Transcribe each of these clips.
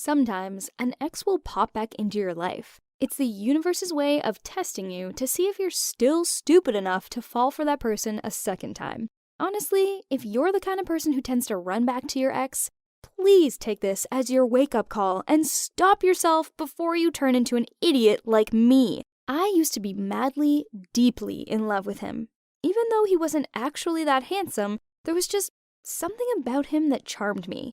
Sometimes an ex will pop back into your life. It's the universe's way of testing you to see if you're still stupid enough to fall for that person a second time. Honestly, if you're the kind of person who tends to run back to your ex, please take this as your wake-up call and stop yourself before you turn into an idiot like me. I used to be madly, deeply in love with him. Even though he wasn't actually that handsome, there was just something about him that charmed me.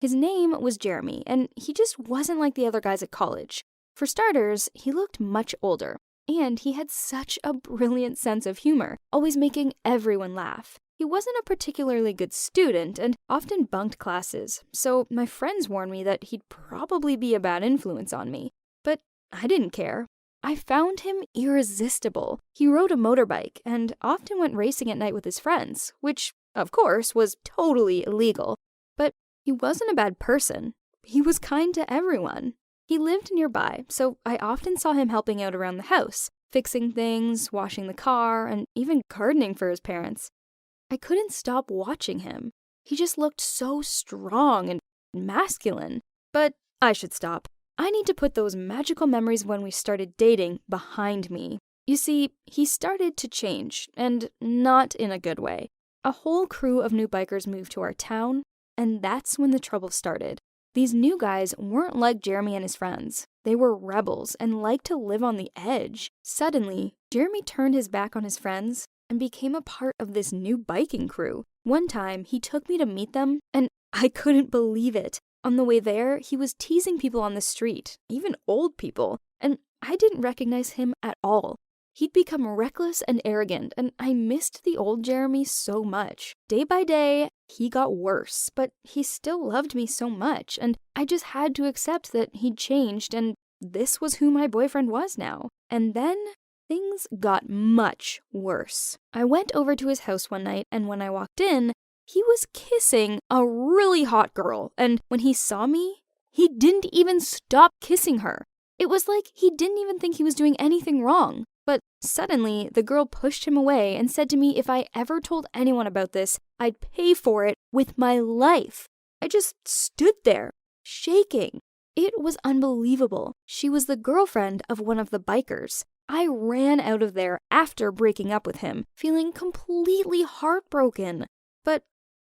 His name was Jeremy, and he just wasn't like the other guys at college. For starters, he looked much older, and he had such a brilliant sense of humor, always making everyone laugh. He wasn't a particularly good student and often bunked classes, so my friends warned me that he'd probably be a bad influence on me. But I didn't care. I found him irresistible. He rode a motorbike and often went racing at night with his friends, which, of course, was totally illegal. But he wasn't a bad person. He was kind to everyone. He lived nearby, so I often saw him helping out around the house, fixing things, washing the car, and even gardening for his parents. I couldn't stop watching him. He just looked so strong and masculine. But I should stop. I need to put those magical memories when we started dating behind me. You see, he started to change, and not in a good way. A whole crew of new bikers moved to our town, and that's when the trouble started. These new guys weren't like Jeremy and his friends. They were rebels and liked to live on the edge. Suddenly, Jeremy turned his back on his friends and became a part of this new biking crew. One time, he took me to meet them, and I couldn't believe it. On the way there, he was teasing people on the street, even old people, and I didn't recognize him at all. He'd become reckless and arrogant, and I missed the old Jeremy so much. Day by day, he got worse, but he still loved me so much, and I just had to accept that he'd changed, and this was who my boyfriend was now. And then things got much worse. I went over to his house one night, and when I walked in, he was kissing a really hot girl, and when he saw me, he didn't even stop kissing her. It was like he didn't even think he was doing anything wrong. But suddenly, the girl pushed him away and said to me if I ever told anyone about this, I'd pay for it with my life. I just stood there, shaking. It was unbelievable. She was the girlfriend of one of the bikers. I ran out of there after breaking up with him, feeling completely heartbroken. But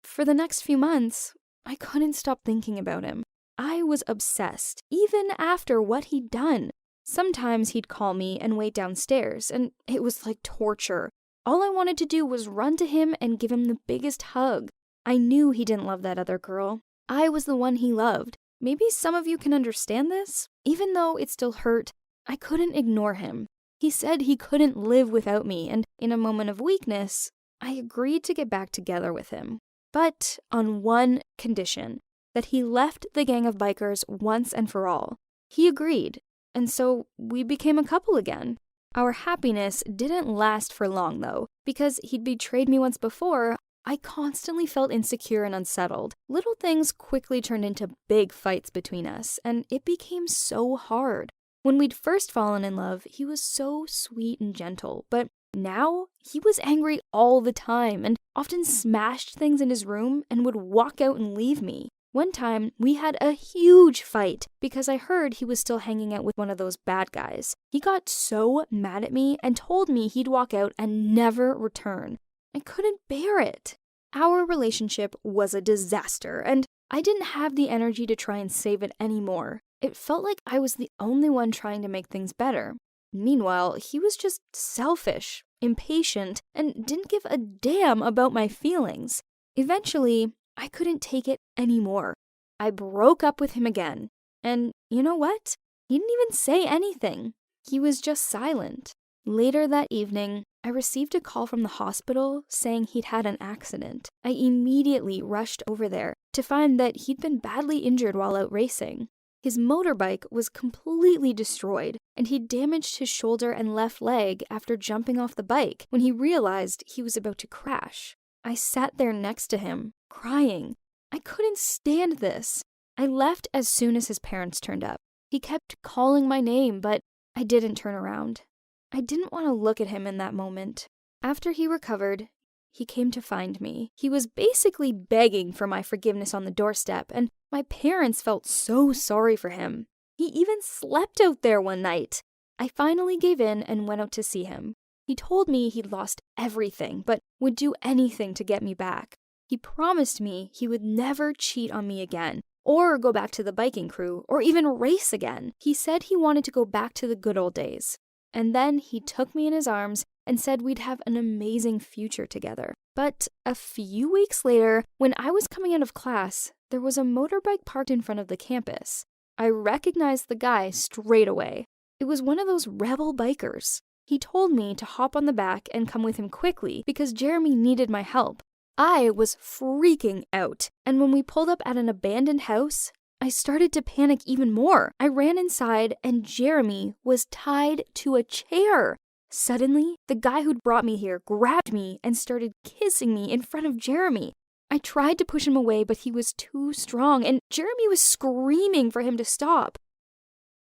for the next few months, I couldn't stop thinking about him. I was obsessed, even after what he'd done. Sometimes he'd call me and wait downstairs, and it was like torture. All I wanted to do was run to him and give him the biggest hug. I knew he didn't love that other girl. I was the one he loved. Maybe some of you can understand this. Even though it still hurt, I couldn't ignore him. He said he couldn't live without me, and in a moment of weakness, I agreed to get back together with him. But on one condition, that he left the gang of bikers once and for all. He agreed. And so we became a couple again. Our happiness didn't last for long, though. Because he'd betrayed me once before, I constantly felt insecure and unsettled. Little things quickly turned into big fights between us, and it became so hard. When we'd first fallen in love, he was so sweet and gentle, but now he was angry all the time and often smashed things in his room and would walk out and leave me. One time, we had a huge fight because I heard he was still hanging out with one of those bad guys. He got so mad at me and told me he'd walk out and never return. I couldn't bear it. Our relationship was a disaster, and I didn't have the energy to try and save it anymore. It felt like I was the only one trying to make things better. Meanwhile, he was just selfish, impatient, and didn't give a damn about my feelings. Eventually, I couldn't take it anymore. I broke up with him again. And you know what? He didn't even say anything. He was just silent. Later that evening, I received a call from the hospital saying he'd had an accident. I immediately rushed over there to find that he'd been badly injured while out racing. His motorbike was completely destroyed, and he damaged his shoulder and left leg after jumping off the bike when he realized he was about to crash. I sat there next to him, crying. I couldn't stand this. I left as soon as his parents turned up. He kept calling my name, but I didn't turn around. I didn't want to look at him in that moment. After he recovered, he came to find me. He was basically begging for my forgiveness on the doorstep, and my parents felt so sorry for him. He even slept out there one night. I finally gave in and went out to see him. He told me he'd lost everything, but would do anything to get me back. He promised me he would never cheat on me again, or go back to the biking crew, or even race again. He said he wanted to go back to the good old days. And then he took me in his arms and said we'd have an amazing future together. But a few weeks later, when I was coming out of class, there was a motorbike parked in front of the campus. I recognized the guy straight away. It was one of those rebel bikers. He told me to hop on the back and come with him quickly because Jeremy needed my help. I was freaking out, and when we pulled up at an abandoned house, I started to panic even more. I ran inside, and Jeremy was tied to a chair. Suddenly, the guy who'd brought me here grabbed me and started kissing me in front of Jeremy. I tried to push him away, but he was too strong, and Jeremy was screaming for him to stop.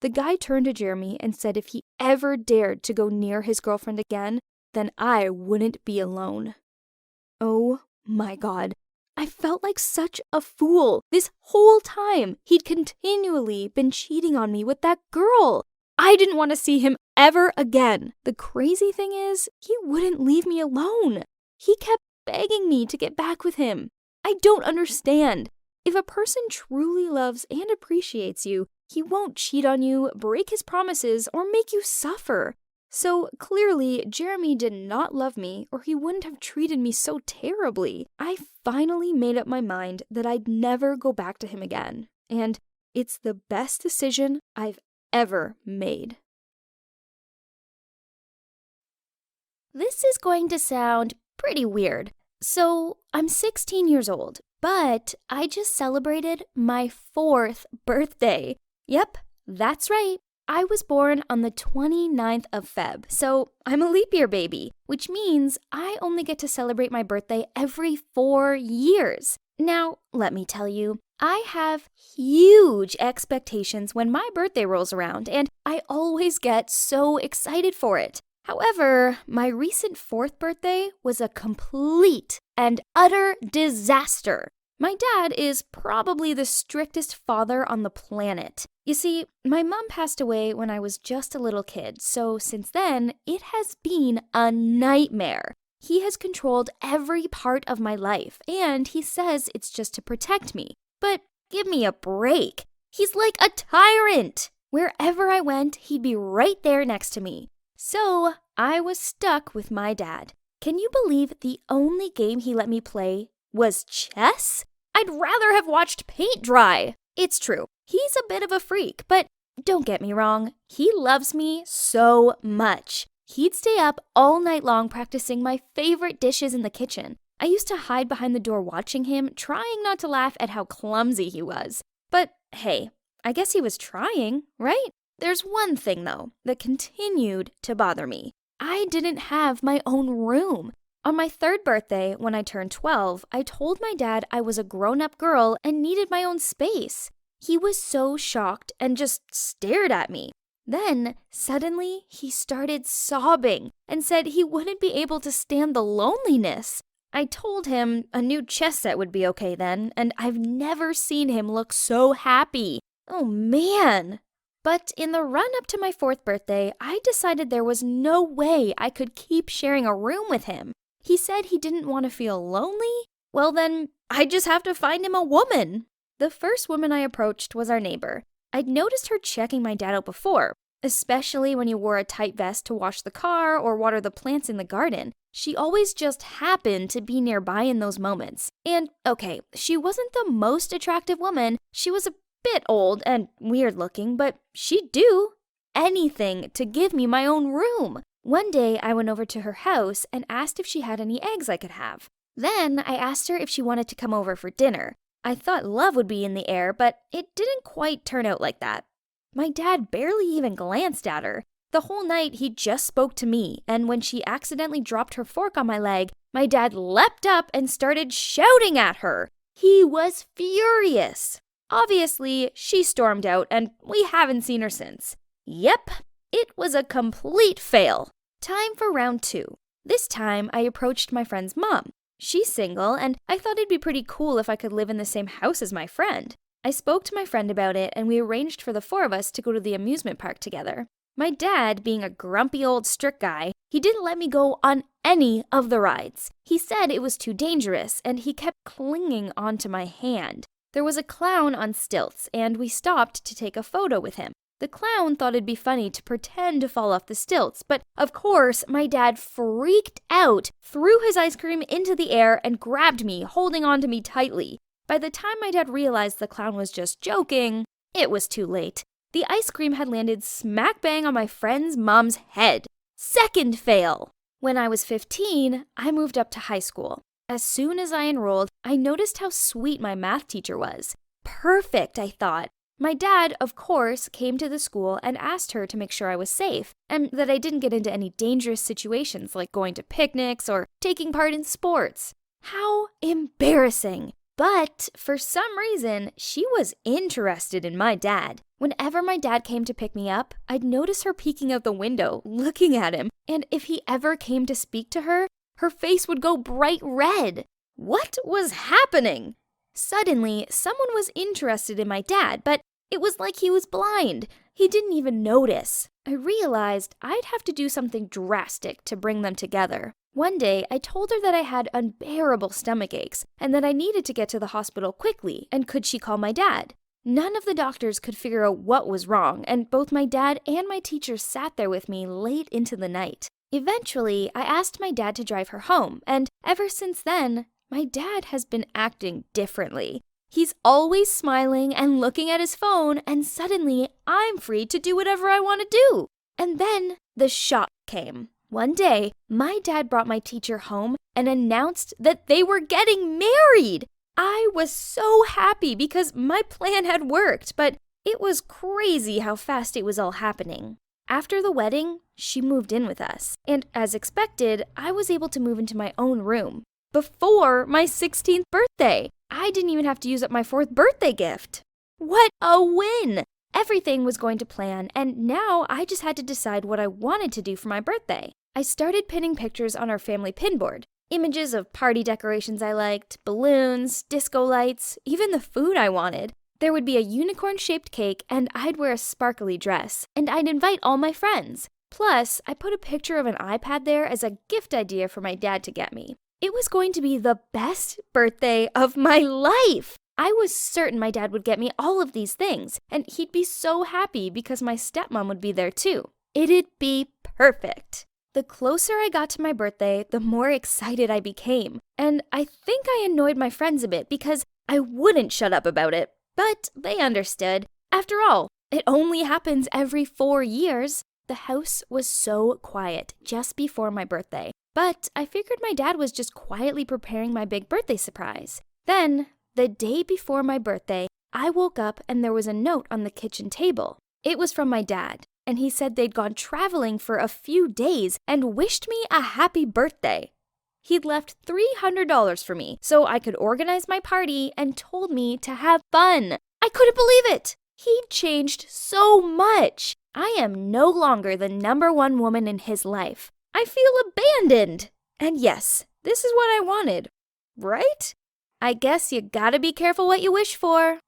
The guy turned to Jeremy and said if he ever dared to go near his girlfriend again, then I wouldn't be alone. Oh my God. I felt like such a fool. This whole time, he'd continually been cheating on me with that girl. I didn't want to see him ever again. The crazy thing is, he wouldn't leave me alone. He kept begging me to get back with him. I don't understand. If a person truly loves and appreciates you, he won't cheat on you, break his promises, or make you suffer. So clearly, Jeremy did not love me, or he wouldn't have treated me so terribly. I finally made up my mind that I'd never go back to him again, and it's the best decision I've ever made. This is going to sound pretty weird. So, I'm 16 years old, but I just celebrated my 4th birthday. Yep, that's right. I was born on the 29th of Feb, so I'm a leap year baby, which means I only get to celebrate my birthday every 4 years. Now, let me tell you, I have huge expectations when my birthday rolls around, and I always get so excited for it. However, my recent 4th birthday was a complete and utter disaster. My dad is probably the strictest father on the planet. You see, my mom passed away when I was just a little kid, so since then, it has been a nightmare. He has controlled every part of my life, and he says it's just to protect me. But give me a break. He's like a tyrant. Wherever I went, he'd be right there next to me. So I was stuck with my dad. Can you believe the only game he let me play was chess? I'd rather have watched paint dry. It's true, he's a bit of a freak, but don't get me wrong, he loves me so much. He'd stay up all night long practicing my favorite dishes in the kitchen. I used to hide behind the door watching him, trying not to laugh at how clumsy he was. But hey, I guess he was trying, right? There's one thing, though, that continued to bother me. I didn't have my own room. On my 3rd birthday, when I turned 12, I told my dad I was a grown-up girl and needed my own space. He was so shocked and just stared at me. Then, suddenly, he started sobbing and said he wouldn't be able to stand the loneliness. I told him a new chess set would be okay then, and I've never seen him look so happy. Oh man! But in the run-up to my 4th birthday, I decided there was no way I could keep sharing a room with him. He said he didn't want to feel lonely. Well then, I just have to find him a woman. The first woman I approached was our neighbor. I'd noticed her checking my dad out before, especially when he wore a tight vest to wash the car or water the plants in the garden. She always just happened to be nearby in those moments. And okay, she wasn't the most attractive woman. She was a bit old and weird looking, but she'd do anything to give me my own room. One day I went over to her house and asked if she had any eggs I could have. Then I asked her if she wanted to come over for dinner. I thought love would be in the air, but it didn't quite turn out like that. My dad barely even glanced at her. The whole night he just spoke to me, and when she accidentally dropped her fork on my leg, my dad leapt up and started shouting at her. He was furious. Obviously, she stormed out, and we haven't seen her since. Yep, it was a complete fail. Time for round 2. This time, I approached my friend's mom. She's single, and I thought it'd be pretty cool if I could live in the same house as my friend. I spoke to my friend about it, and we arranged for the four of us to go to the amusement park together. My dad, being a grumpy old strict guy, he didn't let me go on any of the rides. He said it was too dangerous, and he kept clinging onto my hand. There was a clown on stilts, and we stopped to take a photo with him. The clown thought it'd be funny to pretend to fall off the stilts, but of course, my dad freaked out, threw his ice cream into the air, and grabbed me, holding onto me tightly. By the time my dad realized the clown was just joking, it was too late. The ice cream had landed smack bang on my friend's mom's head. Second fail! When I was 15, I moved up to high school. As soon as I enrolled, I noticed how sweet my math teacher was. Perfect, I thought. My dad, of course, came to the school and asked her to make sure I was safe, and that I didn't get into any dangerous situations like going to picnics or taking part in sports. How embarrassing! But for some reason, she was interested in my dad. Whenever my dad came to pick me up, I'd notice her peeking out the window, looking at him, and if he ever came to speak to her, her face would go bright red. What was happening? Suddenly, someone was interested in my dad, but it was like he was blind. He didn't even notice. I realized I'd have to do something drastic to bring them together. One day, I told her that I had unbearable stomach aches and that I needed to get to the hospital quickly, and could she call my dad? None of the doctors could figure out what was wrong, and both my dad and my teacher sat there with me late into the night. Eventually, I asked my dad to drive her home, and ever since then, my dad has been acting differently. He's always smiling and looking at his phone, and suddenly I'm free to do whatever I want to do. And then the shock came. One day, my dad brought my teacher home and announced that they were getting married. I was so happy because my plan had worked, but it was crazy how fast it was all happening. After the wedding, she moved in with us, and as expected, I was able to move into my own room. Before my 16th birthday, I didn't even have to use up my 4th birthday gift. What a win! Everything was going to plan, and now I just had to decide what I wanted to do for my birthday. I started pinning pictures on our family pin board. Images of party decorations I liked, balloons, disco lights, even the food I wanted. There would be a unicorn-shaped cake, and I'd wear a sparkly dress, and I'd invite all my friends. Plus, I put a picture of an iPad there as a gift idea for my dad to get me. It was going to be the best birthday of my life! I was certain my dad would get me all of these things, and he'd be so happy because my stepmom would be there too. It'd be perfect. The closer I got to my birthday, the more excited I became, and I think I annoyed my friends a bit because I wouldn't shut up about it, but they understood. After all, it only happens every 4 years. The house was so quiet just before my birthday, but I figured my dad was just quietly preparing my big birthday surprise. Then, the day before my birthday, I woke up and there was a note on the kitchen table. It was from my dad, and he said they'd gone traveling for a few days and wished me a happy birthday. He'd left $300 for me so I could organize my party and told me to have fun. I couldn't believe it! He'd changed so much. I am no longer the #1 woman in his life. I feel abandoned. And yes, this is what I wanted, right? I guess you gotta be careful what you wish for.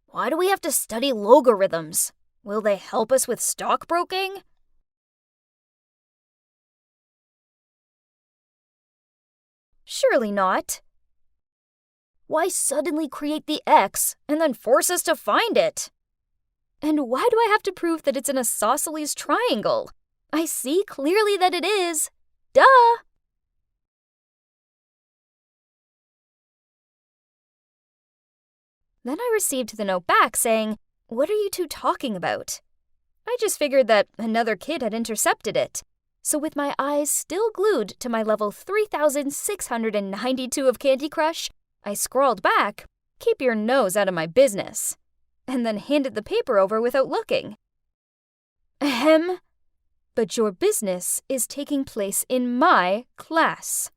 Why do we have to study logarithms? Will they help us with stockbroking? Surely not. Why suddenly create the x and then force us to find it? And why do I have to prove that it's an isosceles triangle? I see clearly that it is. Duh! Then I received the note back saying, "What are you two talking about?" I just figured that another kid had intercepted it. So with my eyes still glued to my level 3692 of Candy Crush, I scrawled back, "Keep your nose out of my business," and then handed the paper over without looking. Ahem. But your business is taking place in my class.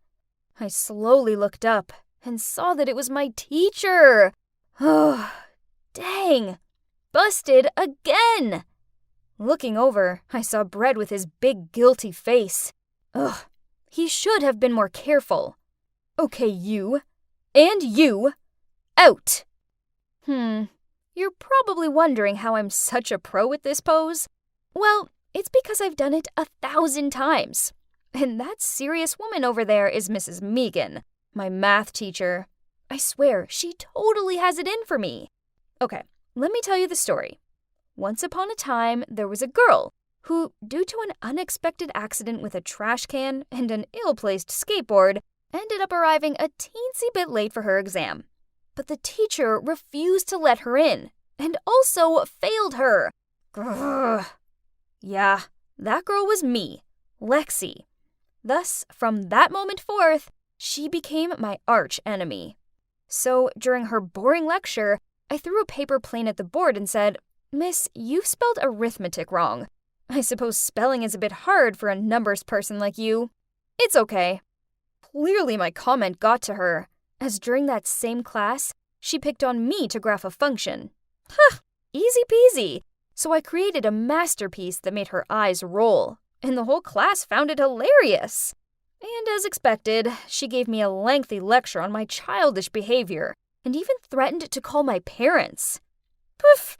I slowly looked up and saw that it was my teacher. Oh, dang. Busted again. Looking over, I saw Brett with his big guilty face. Ugh, he should have been more careful. Okay, you. And you. Out. You're probably wondering how I'm such a pro at this pose. Well, it's because I've done it 1,000 times. And that serious woman over there is Mrs. Megan, my math teacher. I swear, she totally has it in for me. Okay, let me tell you the story. Once upon a time, there was a girl who, due to an unexpected accident with a trash can and an ill-placed skateboard, ended up arriving a teensy bit late for her exam. But the teacher refused to let her in, and also failed her. Grrr. Yeah, that girl was me, Lexi. Thus, from that moment forth, she became my arch enemy. So, during her boring lecture, I threw a paper plane at the board and said, "Miss, you've spelled arithmetic wrong. I suppose spelling is a bit hard for a numbers person like you. It's okay." Clearly my comment got to her, as during that same class, she picked on me to graph a function. Easy peasy. So I created a masterpiece that made her eyes roll, and the whole class found it hilarious. And as expected, she gave me a lengthy lecture on my childish behavior, and even threatened to call my parents. Poof!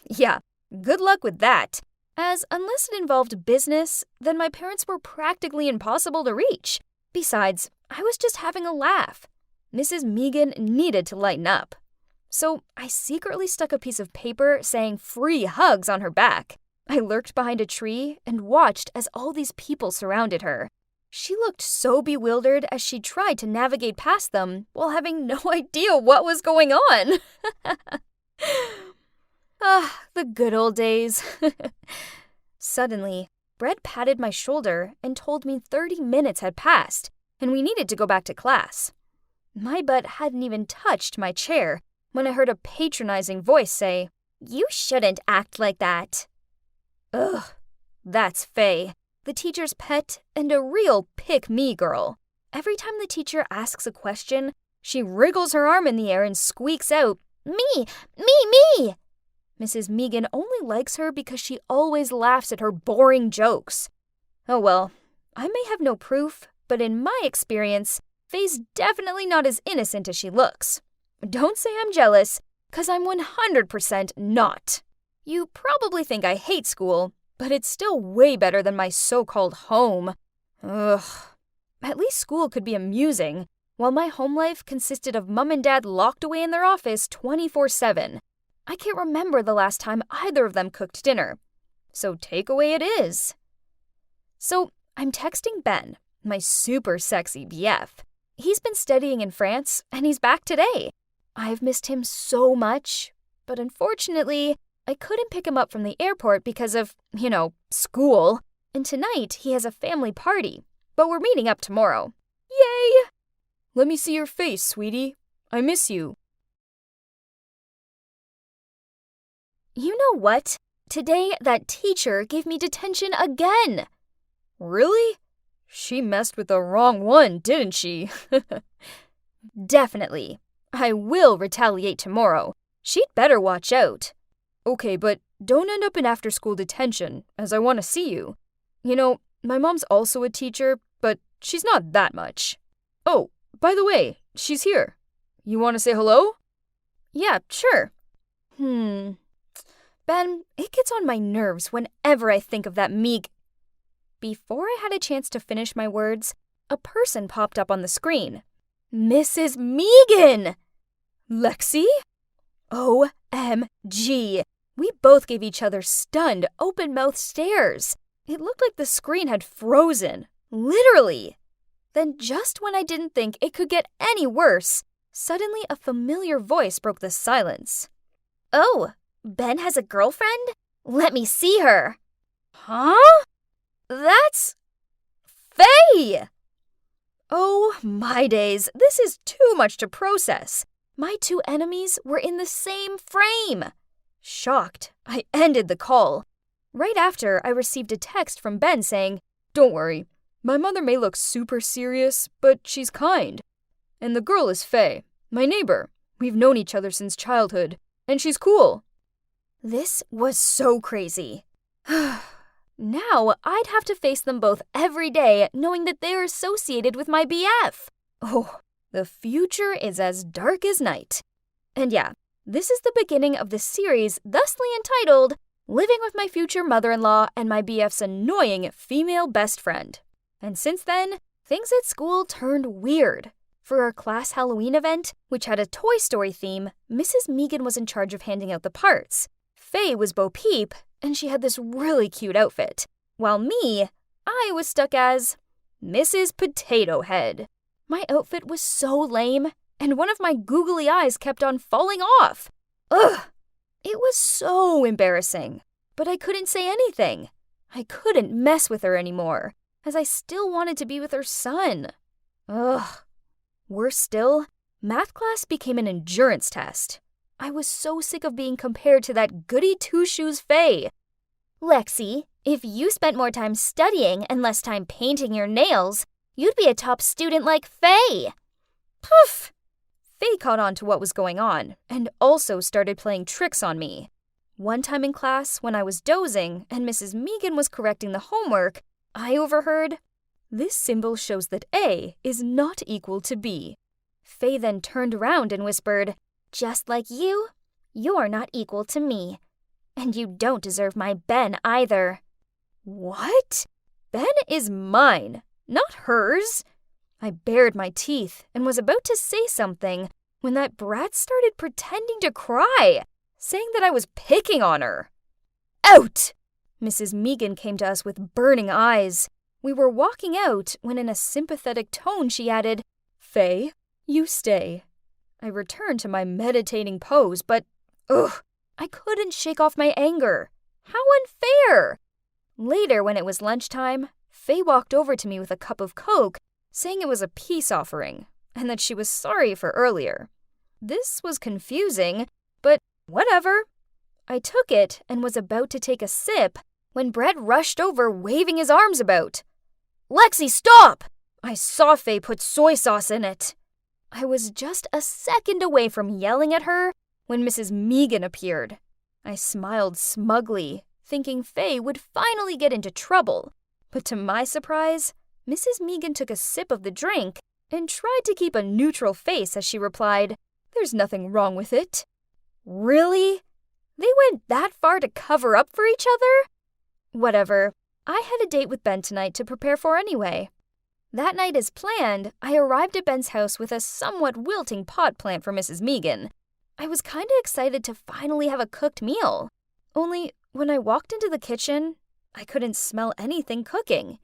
Yeah, good luck with that, as unless it involved business, then my parents were practically impossible to reach. Besides, I was just having a laugh. Mrs. Megan needed to lighten up. So I secretly stuck a piece of paper saying "free hugs" on her back. I lurked behind a tree and watched as all these people surrounded her. She looked so bewildered as she tried to navigate past them while having no idea what was going on. The good old days. Suddenly, Brett patted my shoulder and told me 30 minutes had passed and we needed to go back to class. My butt hadn't even touched my chair when I heard a patronizing voice say, "You shouldn't act like that." Ugh, that's Faye, the teacher's pet and a real pick-me girl. Every time the teacher asks a question, she wriggles her arm in the air and squeaks out, "Me! Me! Mrs. Megan only likes her because she always laughs at her boring jokes. Oh well, I may have no proof, but in my experience, Faye's definitely not as innocent as she looks. Don't say I'm jealous, 'cause I'm 100% not. You probably think I hate school, but it's still way better than my so-called home. Ugh. At least school could be amusing, while my home life consisted of Mom and Dad locked away in their office 24/7. I can't remember the last time either of them cooked dinner. So takeaway it is. So I'm texting Ben, my super sexy BF. He's been studying in France, and he's back today. I've missed him so much, but unfortunately, I couldn't pick him up from the airport because of, school. And tonight, he has a family party, but we're meeting up tomorrow. Yay! Let me see your face, sweetie. I miss you. You know what? Today, that teacher gave me detention again. Really? She messed with the wrong one, didn't she? Definitely. I will retaliate tomorrow. She'd better watch out. Okay, but don't end up in after-school detention, as I want to see you. My mom's also a teacher, but she's not that much. Oh, by the way, she's here. You want to say hello? Yeah, sure. Ben, it gets on my nerves whenever I think of that meek. Before I had a chance to finish my words, a person popped up on the screen. Mrs. Megan! Lexi? OMG! We both gave each other stunned, open-mouthed stares. It looked like the screen had frozen. Literally. Then just when I didn't think it could get any worse, suddenly a familiar voice broke the silence. Oh, Ben has a girlfriend? Let me see her. Huh? That's Faye! Oh, my days. This is too much to process. My two enemies were in the same frame. Shocked, I ended the call. Right after, I received a text from Ben saying, "Don't worry, my mother may look super serious, but she's kind." And the girl is Faye, my neighbor. We've known each other since childhood, and she's cool." This was so crazy. Now I'd have to face them both every day knowing that they are associated with my BF. Oh, the future is as dark as night. And yeah, this is the beginning of the series thusly entitled Living with My Future Mother-in-Law and My BF's Annoying Female Best Friend. And since then, things at school turned weird. For our class Halloween event, which had a Toy Story theme, Mrs. Megan was in charge of handing out the parts. Faye was Bo Peep, and she had this really cute outfit. While me, I was stuck as Mrs. Potato Head. My outfit was so lame, and one of my googly eyes kept on falling off. Ugh! It was so embarrassing, but I couldn't say anything. I couldn't mess with her anymore, as I still wanted to be with her son. Ugh. Worse still, math class became an endurance test. I was so sick of being compared to that goody two-shoes Faye. Lexi, if you spent more time studying and less time painting your nails, you'd be a top student like Faye. Poof! Faye caught on to what was going on and also started playing tricks on me. One time in class, when I was dozing and Mrs. Megan was correcting the homework, I overheard, "This symbol shows that A is not equal to B." Faye then turned around and whispered, "Just like you, you're not equal to me. And you don't deserve my Ben either." What? Ben is mine, not hers. I bared my teeth and was about to say something when that brat started pretending to cry, saying that I was picking on her. Out! Mrs. Megan came to us with burning eyes. We were walking out when in a sympathetic tone she added, "Faye, you stay." I returned to my meditating pose, but, I couldn't shake off my anger. How unfair! Later, when it was lunchtime, Faye walked over to me with a cup of Coke, saying it was a peace offering, and that she was sorry for earlier. This was confusing, but whatever. I took it and was about to take a sip when Brett rushed over waving his arms about. "Lexi, stop!" I saw Faye put soy sauce in it. I was just a second away from yelling at her when Mrs. Megan appeared. I smiled smugly, thinking Faye would finally get into trouble. But to my surprise, Mrs. Megan took a sip of the drink and tried to keep a neutral face as she replied, "There's nothing wrong with it." Really? They went that far to cover up for each other? Whatever. I had a date with Ben tonight to prepare for anyway. That night as planned, I arrived at Ben's house with a somewhat wilting pot plant for Mrs. Megan. I was kinda excited to finally have a cooked meal. Only, when I walked into the kitchen, I couldn't smell anything cooking.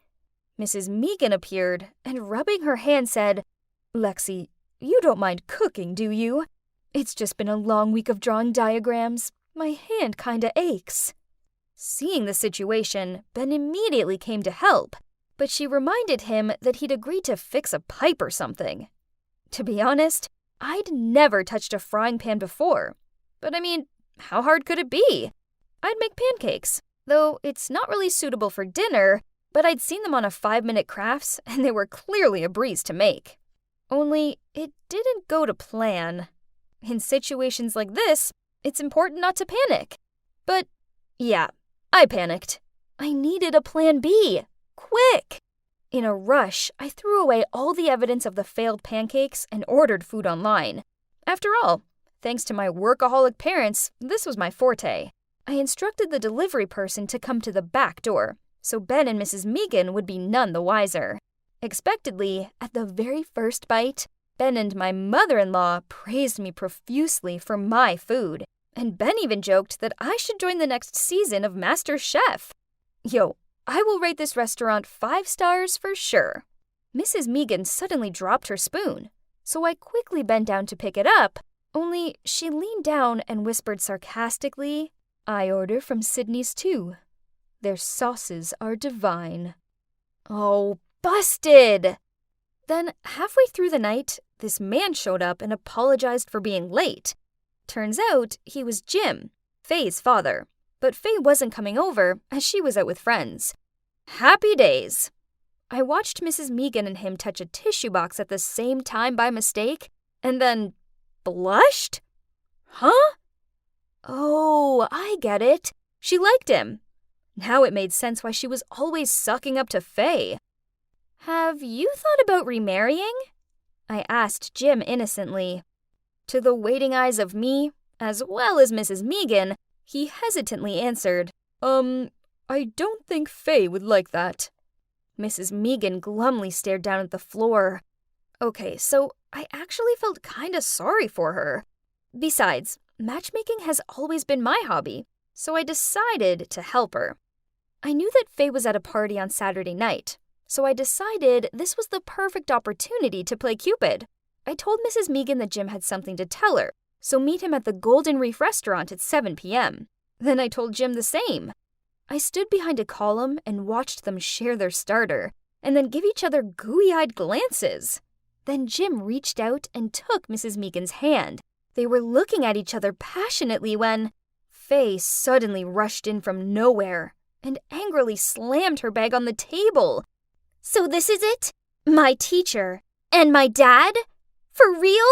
Mrs. Megan appeared and rubbing her hand said, "Lexi, you don't mind cooking, do you? It's just been a long week of drawing diagrams. My hand kinda aches." Seeing the situation, Ben immediately came to help, but she reminded him that he'd agreed to fix a pipe or something. To be honest, I'd never touched a frying pan before. But I mean, how hard could it be? I'd make pancakes, though it's not really suitable for dinner, but I'd seen them on a 5-minute crafts and they were clearly a breeze to make. Only, it didn't go to plan. In situations like this, it's important not to panic. But, yeah, I panicked. I needed a plan B. Quick! In a rush, I threw away all the evidence of the failed pancakes and ordered food online. After all, thanks to my workaholic parents, this was my forte. I instructed the delivery person to come to the back door, so Ben and Mrs. Megan would be none the wiser. Expectedly, at the very first bite, Ben and my mother-in-law praised me profusely for my food, and Ben even joked that I should join the next season of Master Chef. Yo, I will rate this restaurant 5 stars for sure. Mrs. Megan suddenly dropped her spoon, so I quickly bent down to pick it up, only she leaned down and whispered sarcastically, "I order from Sydney's too. Their sauces are divine." Oh, busted! Then, halfway through the night, this man showed up and apologized for being late. Turns out he was Jim, Faye's father, but Faye wasn't coming over as she was out with friends. Happy days! I watched Mrs. Megan and him touch a tissue box at the same time by mistake, and then blushed? Huh? Oh, I get it. She liked him. Now it made sense why she was always sucking up to Faye. Have you thought about remarrying? I asked Jim innocently. To the waiting eyes of me, as well as Mrs. Megan, he hesitantly answered, I don't think Faye would like that. Mrs. Megan glumly stared down at the floor. Okay, so I actually felt kinda sorry for her. Besides, matchmaking has always been my hobby, so I decided to help her. I knew that Faye was at a party on Saturday night, so I decided this was the perfect opportunity to play Cupid. I told Mrs. Megan that Jim had something to tell her, so meet him at the Golden Reef restaurant at 7 p.m. Then I told Jim the same. I stood behind a column and watched them share their starter, and then give each other gooey-eyed glances. Then Jim reached out and took Mrs. Megan's hand. They were looking at each other passionately when Faye suddenly rushed in from nowhere and angrily slammed her bag on the table. So this is it? My teacher? And my dad? For real?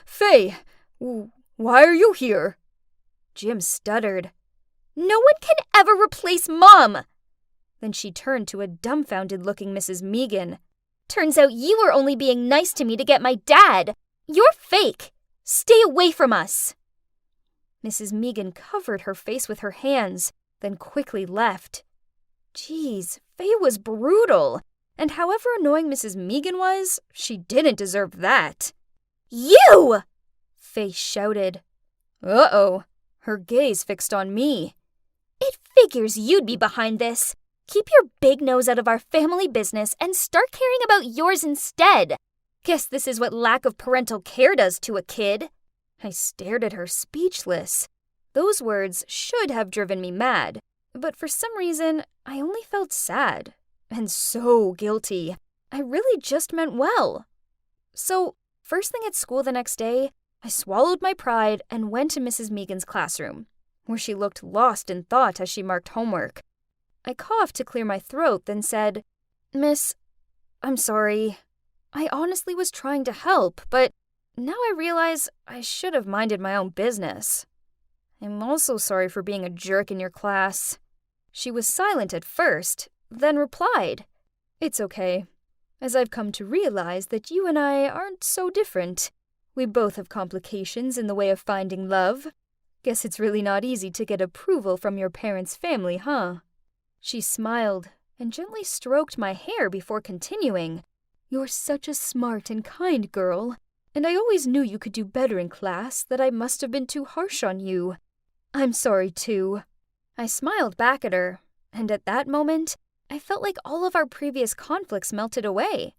Faye, why are you here? Jim stuttered. No one can ever replace Mom! Then she turned to a dumbfounded-looking Mrs. Megan. Turns out you were only being nice to me to get my dad. You're fake. Stay away from us. Mrs. Megan covered her face with her hands, then quickly left. Geez, Faye was brutal. And however annoying Mrs. Megan was, she didn't deserve that. You! Faye shouted. Uh-oh, her gaze fixed on me. It figures you'd be behind this. Keep your big nose out of our family business and start caring about yours instead. Guess this is what lack of parental care does to a kid. I stared at her speechless. Those words should have driven me mad, but for some reason, I only felt sad. And so guilty. I really just meant well. So, first thing at school the next day, I swallowed my pride and went to Mrs. Megan's classroom, where she looked lost in thought as she marked homework. I coughed to clear my throat, then said, Miss, I'm sorry. I honestly was trying to help, but now I realize I should have minded my own business. I'm also sorry for being a jerk in your class. She was silent at first, then replied, It's okay, as I've come to realize that you and I aren't so different. We both have complications in the way of finding love. Guess it's really not easy to get approval from your parents' family, huh? She smiled and gently stroked my hair before continuing. You're such a smart and kind girl, and I always knew you could do better in class, that I must have been too harsh on you. I'm sorry, too. I smiled back at her, and at that moment, I felt like all of our previous conflicts melted away.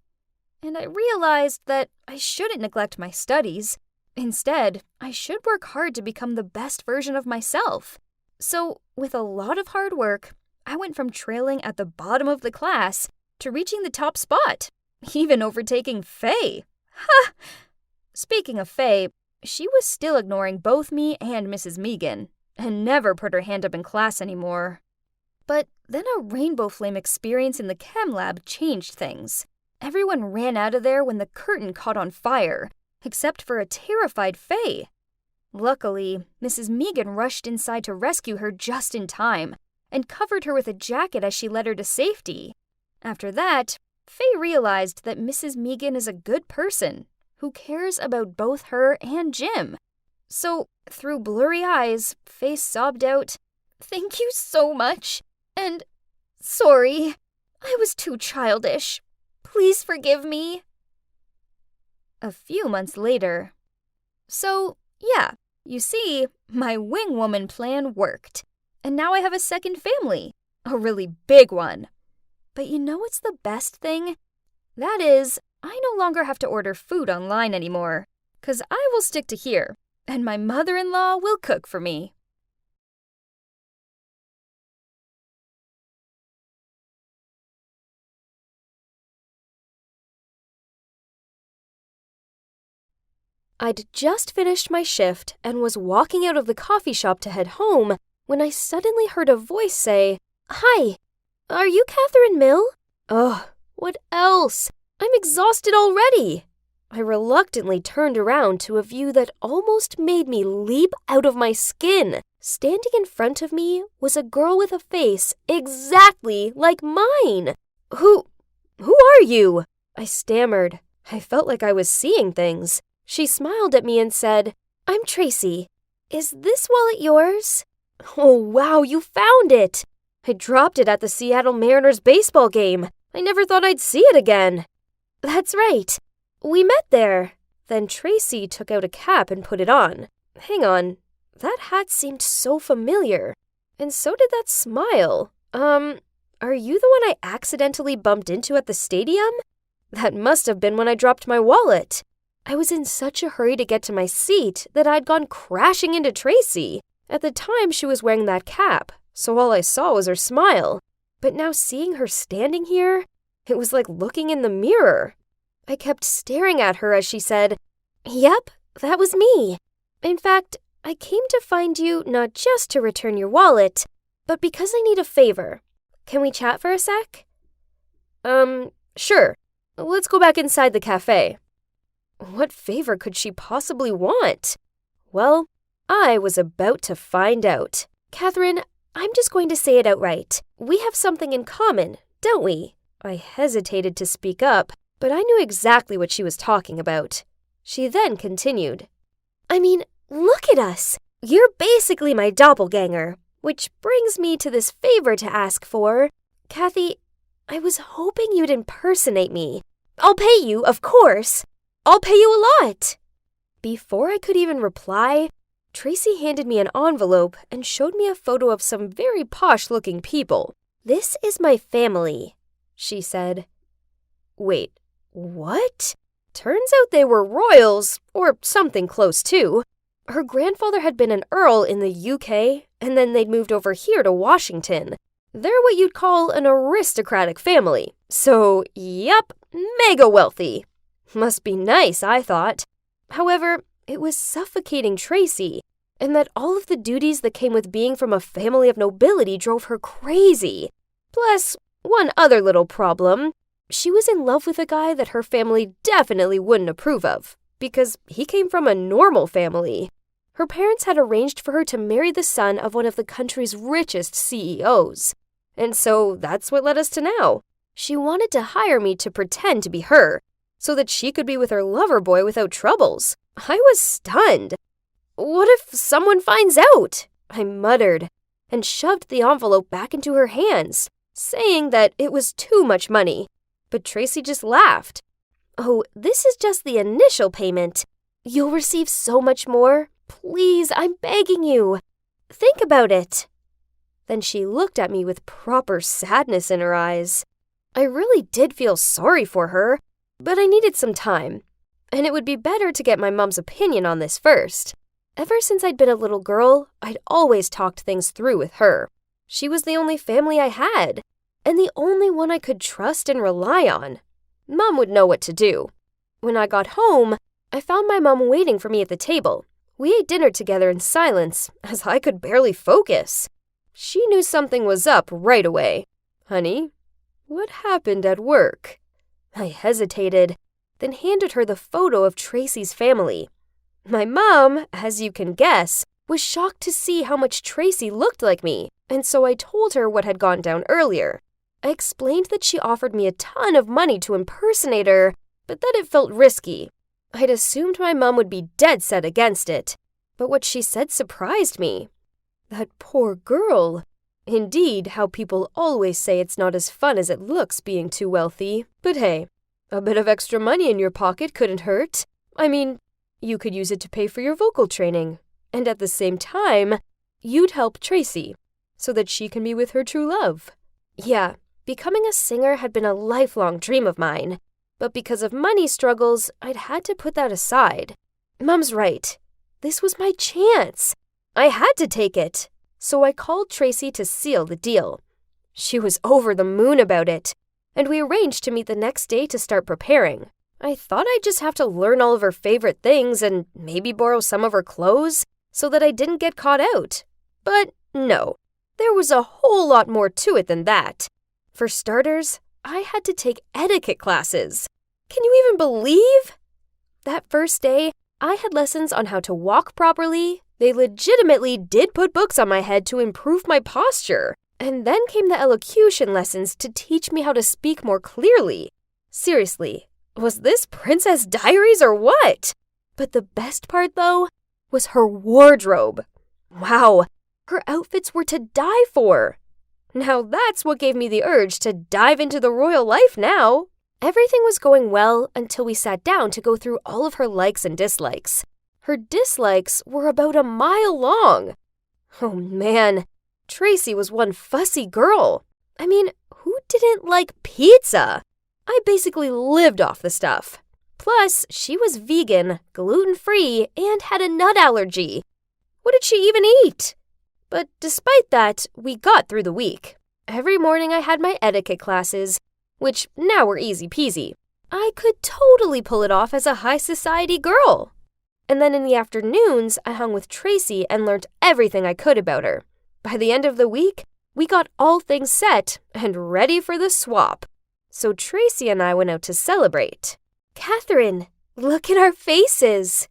And I realized that I shouldn't neglect my studies. Instead, I should work hard to become the best version of myself. So, with a lot of hard work, I went from trailing at the bottom of the class to reaching the top spot, even overtaking Faye. Ha! Speaking of Faye, she was still ignoring both me and Mrs. Megan, and never put her hand up in class anymore. But then a rainbow flame experience in the chem lab changed things. Everyone ran out of there when the curtain caught on fire, except for a terrified Faye. Luckily, Mrs. Megan rushed inside to rescue her just in time, and covered her with a jacket as she led her to safety. After that, Faye realized that Mrs. Megan is a good person who cares about both her and Jim. So, through blurry eyes, Faye sobbed out, Thank you so much, and sorry, I was too childish. Please forgive me. A few months later. So, yeah, you see, my wing woman plan worked. And now I have a second family, a really big one. But you know what's the best thing? That is, I no longer have to order food online anymore, 'cause I will stick to here, and my mother-in-law will cook for me. I'd just finished my shift and was walking out of the coffee shop to head home when I suddenly heard a voice say, Hi, are you Catherine Mill? Ugh, what else? I'm exhausted already. I reluctantly turned around to a view that almost made me leap out of my skin. Standing in front of me was a girl with a face exactly like mine. Who are you? I stammered. I felt like I was seeing things. She smiled at me and said, I'm Tracy. Is this wallet yours? Oh, wow, you found it. I dropped it at the Seattle Mariners baseball game. I never thought I'd see it again. That's right. We met there. Then Tracy took out a cap and put it on. Hang on. That hat seemed so familiar. And so did that smile. Are you the one I accidentally bumped into at the stadium? That must have been when I dropped my wallet. I was in such a hurry to get to my seat that I'd gone crashing into Tracy. At the time, she was wearing that cap, so all I saw was her smile. But now seeing her standing here, it was like looking in the mirror. I kept staring at her as she said, Yep, that was me. In fact, I came to find you not just to return your wallet, but because I need a favor. Can we chat for a sec? Sure. Let's go back inside the cafe. What favor could she possibly want? Well, I was about to find out. Catherine, I'm just going to say it outright. We have something in common, don't we? I hesitated to speak up, but I knew exactly what she was talking about. She then continued. I mean, look at us. You're basically my doppelganger, which brings me to this favor to ask for. Kathy, I was hoping you'd impersonate me. I'll pay you, of course. I'll pay you a lot. Before I could even reply, Tracy handed me an envelope and showed me a photo of some very posh-looking people. This is my family, she said. Wait, what? Turns out they were royals, or something close to. Her grandfather had been an earl in the UK, and then they'd moved over here to Washington. They're what you'd call an aristocratic family. So, yep, mega wealthy. Must be nice, I thought. However, it was suffocating Tracy, and that all of the duties that came with being from a family of nobility drove her crazy. Plus, one other little problem. She was in love with a guy that her family definitely wouldn't approve of, because he came from a normal family. Her parents had arranged for her to marry the son of one of the country's richest CEOs. And so that's what led us to now. She wanted to hire me to pretend to be her, so that she could be with her lover boy without troubles. I was stunned. What if someone finds out? I muttered, and shoved the envelope back into her hands, saying that it was too much money. But Tracy just laughed. Oh, this is just the initial payment. You'll receive so much more. Please, I'm begging you. Think about it. Then she looked at me with proper sadness in her eyes. I really did feel sorry for her, but I needed some time. And it would be better to get my mom's opinion on this first. Ever since I'd been a little girl, I'd always talked things through with her. She was the only family I had, and the only one I could trust and rely on. Mom would know what to do. When I got home, I found my mom waiting for me at the table. We ate dinner together in silence, as I could barely focus. She knew something was up right away. Honey, what happened at work? I hesitated, then handed her the photo of Tracy's family. My mom, as you can guess, was shocked to see how much Tracy looked like me, and so I told her what had gone down earlier. I explained that she offered me a ton of money to impersonate her, but that it felt risky. I'd assumed my mom would be dead set against it, but what she said surprised me. That poor girl. Indeed, how people always say it's not as fun as it looks being too wealthy. But hey, a bit of extra money in your pocket couldn't hurt. I mean, you could use it to pay for your vocal training. And at the same time, you'd help Tracy, so that she can be with her true love. Yeah, becoming a singer had been a lifelong dream of mine. But because of money struggles, I'd had to put that aside. Mom's right. This was my chance. I had to take it. So I called Tracy to seal the deal. She was over the moon about it, and we arranged to meet the next day to start preparing. I thought I'd just have to learn all of her favorite things and maybe borrow some of her clothes so that I didn't get caught out. But no, there was a whole lot more to it than that. For starters, I had to take etiquette classes. Can you even believe? That first day, I had lessons on how to walk properly. They legitimately did put books on my head to improve my posture. And then came the elocution lessons to teach me how to speak more clearly. Seriously, was this Princess Diaries or what? But the best part, though, was her wardrobe. Wow, her outfits were to die for. Now that's what gave me the urge to dive into the royal life now. Everything was going well until we sat down to go through all of her likes and dislikes. Her dislikes were about a mile long. Oh man, Tracy was one fussy girl. I mean, who didn't like pizza? I basically lived off the stuff. Plus, she was vegan, gluten-free, and had a nut allergy. What did she even eat? But despite that, we got through the week. Every morning I had my etiquette classes, which now were easy peasy. I could totally pull it off as a high society girl. And then in the afternoons, I hung with Tracy and learned everything I could about her. By the end of the week, we got all things set and ready for the swap. So Tracy and I went out to celebrate. "Catherine, look at our faces,"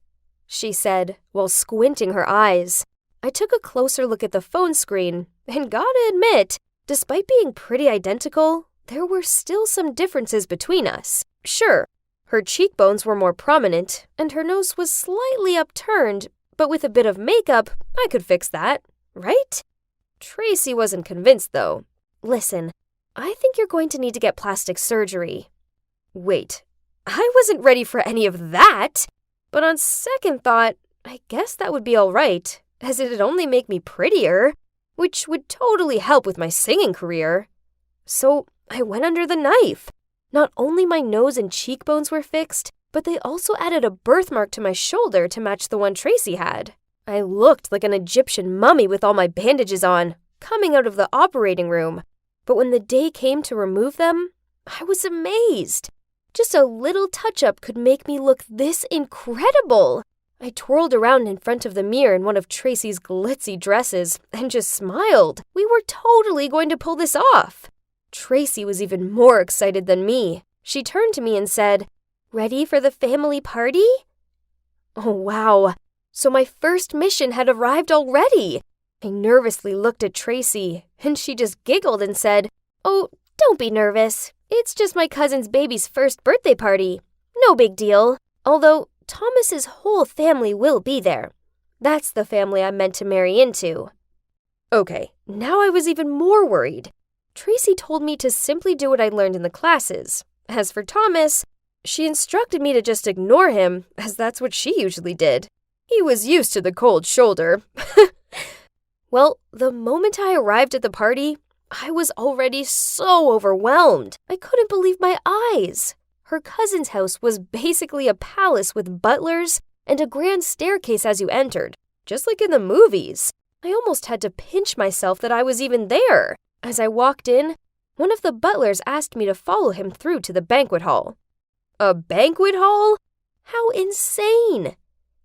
she said while squinting her eyes. I took a closer look at the phone screen and gotta admit, despite being pretty identical, there were still some differences between us. Sure, her cheekbones were more prominent and her nose was slightly upturned, but with a bit of makeup, I could fix that, right? Tracy wasn't convinced though. "Listen, I think you're going to need to get plastic surgery." Wait, I wasn't ready for any of that. But on second thought, I guess that would be all right, as it'd only make me prettier, which would totally help with my singing career. So I went under the knife. Not only my nose and cheekbones were fixed, but they also added a birthmark to my shoulder to match the one Tracy had. I looked like an Egyptian mummy with all my bandages on, coming out of the operating room. But when the day came to remove them, I was amazed. Just a little touch-up could make me look this incredible. I twirled around in front of the mirror in one of Tracy's glitzy dresses and just smiled. We were totally going to pull this off. Tracy was even more excited than me. She turned to me and said, "Ready for the family party?" Oh, wow. So my first mission had arrived already. I nervously looked at Tracy, and she just giggled and said, "Oh, don't be nervous. It's just my cousin's baby's first birthday party. No big deal. Although Thomas's whole family will be there. That's the family I'm meant to marry into." Okay, now I was even more worried. Tracy told me to simply do what I learned in the classes. As for Thomas, she instructed me to just ignore him, as that's what she usually did. He was used to the cold shoulder. Well, the moment I arrived at the party, I was already so overwhelmed. I couldn't believe my eyes. Her cousin's house was basically a palace with butlers and a grand staircase as you entered, just like in the movies. I almost had to pinch myself that I was even there. As I walked in, one of the butlers asked me to follow him through to the banquet hall. A banquet hall? How insane!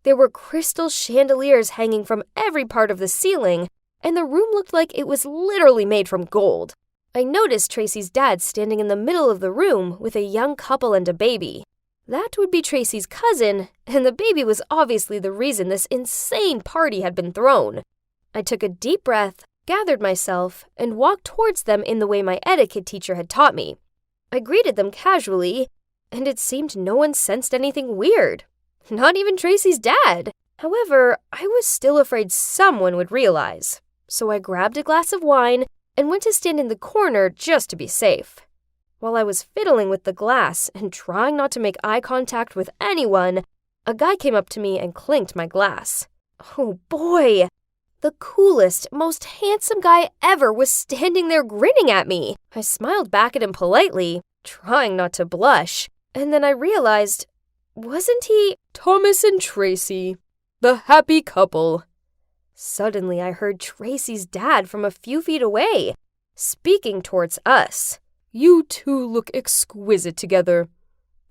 There were crystal chandeliers hanging from every part of the ceiling, and the room looked like it was literally made from gold. I noticed Tracy's dad standing in the middle of the room with a young couple and a baby. That would be Tracy's cousin, and the baby was obviously the reason this insane party had been thrown. I took a deep breath, gathered myself, and walked towards them in the way my etiquette teacher had taught me. I greeted them casually, and it seemed no one sensed anything weird. Not even Tracy's dad. However, I was still afraid someone would realize. So I grabbed a glass of wine and went to stand in the corner just to be safe. While I was fiddling with the glass and trying not to make eye contact with anyone, a guy came up to me and clinked my glass. Oh boy! The coolest, most handsome guy ever was standing there grinning at me. I smiled back at him politely, trying not to blush, and then I realized, wasn't he Thomas and Tracy, the happy couple? Suddenly, I heard Tracy's dad from a few feet away, speaking towards us. "You two look exquisite together.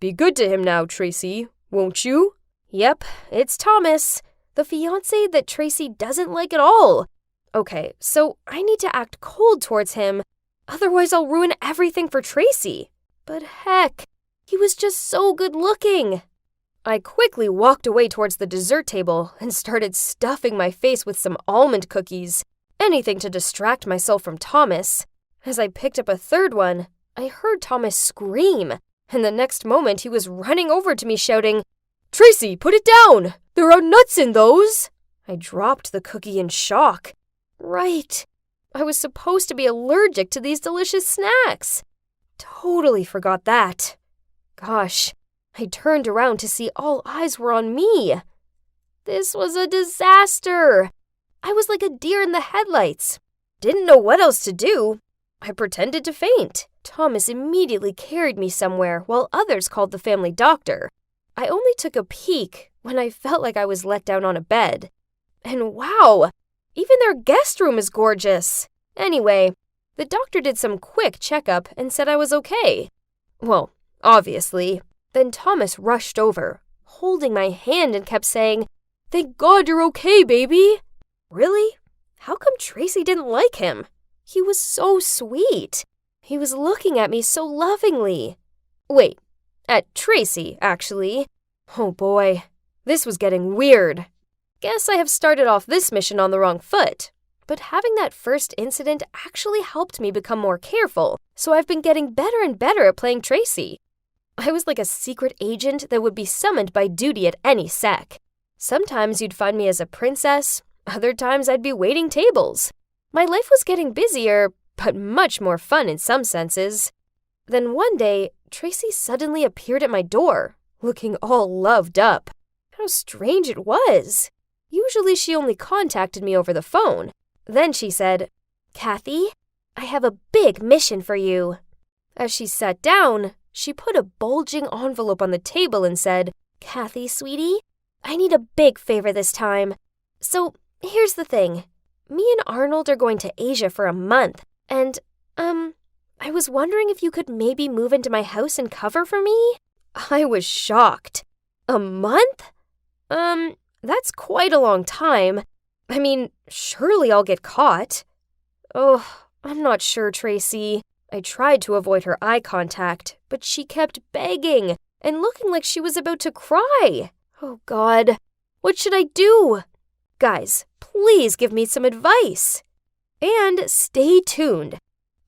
Be good to him now, Tracy, won't you?" Yep, it's Thomas, the fiancé that Tracy doesn't like at all. Okay, so I need to act cold towards him, Otherwise, I'll ruin everything for Tracy. But heck, he was just so good looking. I quickly walked away towards the dessert table and started stuffing my face with some almond cookies, anything to distract myself from Thomas. As I picked up a third one, I heard Thomas scream, and the next moment he was running over to me shouting, "Tracy, put it down! There are nuts in those!" I dropped the cookie in shock. Right. I was supposed to be allergic to these delicious snacks. Totally forgot that. Gosh, I turned around to see all eyes were on me. This was a disaster. I was like a deer in the headlights. Didn't know what else to do. I pretended to faint. Thomas immediately carried me somewhere while others called the family doctor. I only took a peek when I felt like I was let down on a bed. And wow, even their guest room is gorgeous. Anyway, the doctor did some quick checkup and said I was okay. Well, obviously. Then Thomas rushed over, holding my hand and kept saying, "Thank God you're okay, baby." Really? How come Tracy didn't like him? He was so sweet. He was looking at me so lovingly. Wait, at Tracy, actually. Oh boy, this was getting weird. Guess I have started off this mission on the wrong foot. But having that first incident actually helped me become more careful, so I've been getting better and better at playing Tracy. I was like a secret agent that would be summoned by duty at any sec. Sometimes you'd find me as a princess, other times I'd be waiting tables. My life was getting busier, but much more fun in some senses. Then one day, Tracy suddenly appeared at my door, looking all loved up. How strange it was. Usually she only contacted me over the phone. Then she said, "Kathy, I have a big mission for you." As she sat down, she put a bulging envelope on the table and said, "Kathy, sweetie, I need a big favor this time. So, here's the thing. Me and Arnold are going to Asia for a month, and, I was wondering if you could maybe move into my house and cover for me?" I was shocked. A month? That's quite a long time. I mean, surely I'll get caught. Oh, I'm not sure, Tracy. I tried to avoid her eye contact, but she kept begging and looking like she was about to cry. Oh, God. What should I do? Guys, please give me some advice. And stay tuned.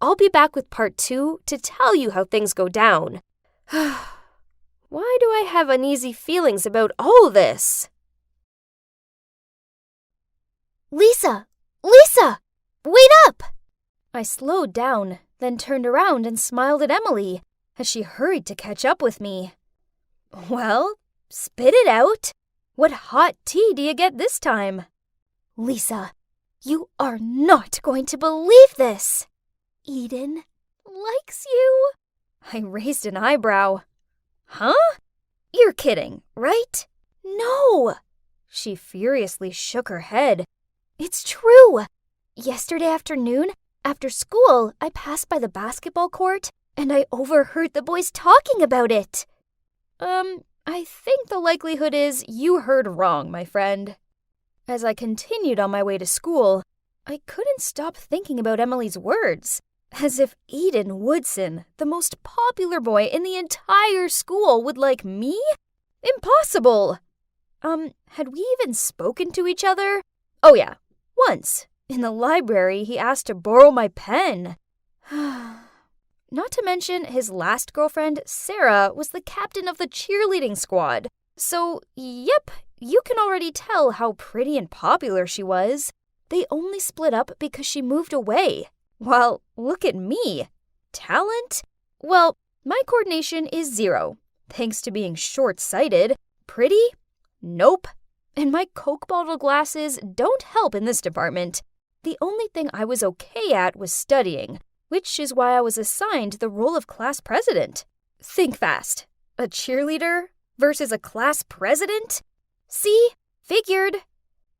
I'll be back with part 2 to tell you how things go down. Why do I have uneasy feelings about all this? Lisa! Lisa! Wait up! I slowed down, then turned around and smiled at Emily as she hurried to catch up with me. Well, spit it out. What hot tea do you get this time? Lisa, you are not going to believe this. Eden likes you. I raised an eyebrow. Huh? You're kidding, right? No. She furiously shook her head. It's true. Yesterday afternoon, after school, I passed by the basketball court and I overheard the boys talking about it. I think the likelihood is you heard wrong, my friend. As I continued on my way to school, I couldn't stop thinking about Emily's words. As if Eden Woodson, the most popular boy in the entire school, would like me? Impossible! Had we even spoken to each other? Oh yeah, once. In the library, he asked to borrow my pen. Not to mention, his last girlfriend, Sarah, was the captain of the cheerleading squad. So, yep, you can already tell how pretty and popular she was. They only split up because she moved away. Well, look at me. Talent? Well, my coordination is 0, thanks to being short-sighted. Pretty? Nope. And my Coke bottle glasses don't help in this department. The only thing I was okay at was studying, which is why I was assigned the role of class president. Think fast. A cheerleader versus a class president? See? Figured.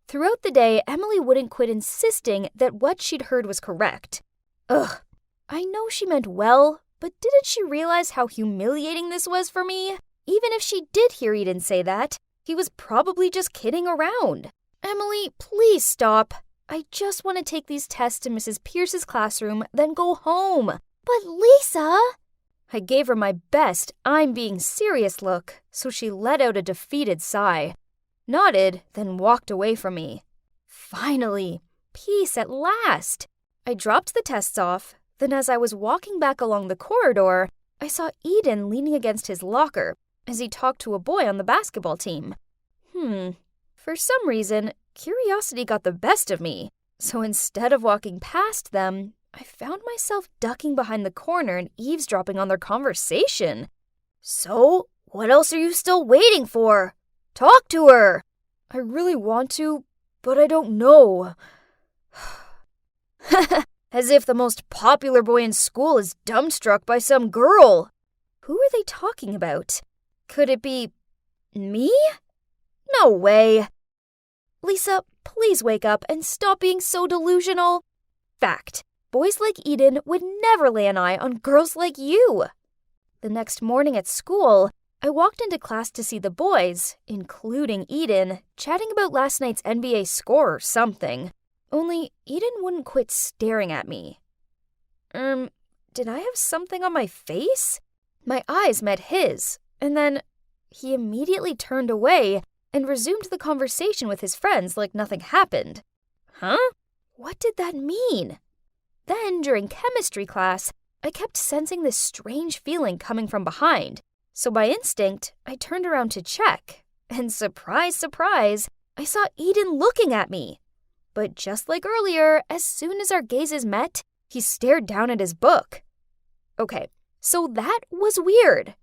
Throughout the day, Emily wouldn't quit insisting that what she'd heard was correct. Ugh. I know she meant well, but didn't she realize how humiliating this was for me? Even if she did hear Eden say that, he was probably just kidding around. Emily, please stop. I just want to take these tests in Mrs. Pierce's classroom, then go home. But Lisa! I gave her my best I'm being serious look, so she let out a defeated sigh, nodded, then walked away from me. Finally, peace at last. I dropped the tests off, then as I was walking back along the corridor, I saw Eden leaning against his locker as he talked to a boy on the basketball team. For some reason, curiosity got the best of me, so instead of walking past them, I found myself ducking behind the corner and eavesdropping on their conversation. So, what else are you still waiting for? Talk to her! I really want to, but I don't know. As if the most popular boy in school is dumbstruck by some girl. Who are they talking about? Could it be me? No way. Lisa, please wake up and stop being so delusional. Fact, boys like Eden would never lay an eye on girls like you. The next morning at school, I walked into class to see the boys, including Eden, chatting about last night's NBA score or something. Only Eden wouldn't quit staring at me. Did I have something on my face? My eyes met his, and then he immediately turned away and resumed the conversation with his friends like nothing happened. Huh? What did that mean? Then, during chemistry class, I kept sensing this strange feeling coming from behind, so by instinct, I turned around to check, and surprise, surprise, I saw Eden looking at me. But just like earlier, as soon as our gazes met, he stared down at his book. Okay, so that was weird.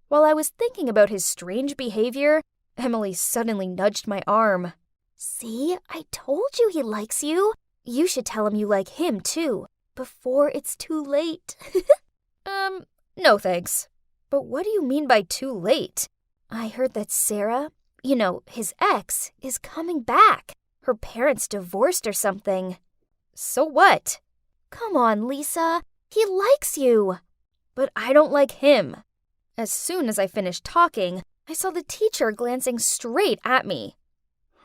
While I was thinking about his strange behavior, Emily suddenly nudged my arm. See, I told you he likes you. You should tell him you like him too, before it's too late. No thanks. But what do you mean by too late? I heard that Sarah, his ex, is coming back. Her parents divorced or something. So what? Come on, Lisa. He likes you. But I don't like him. As soon as I finished talking, I saw the teacher glancing straight at me.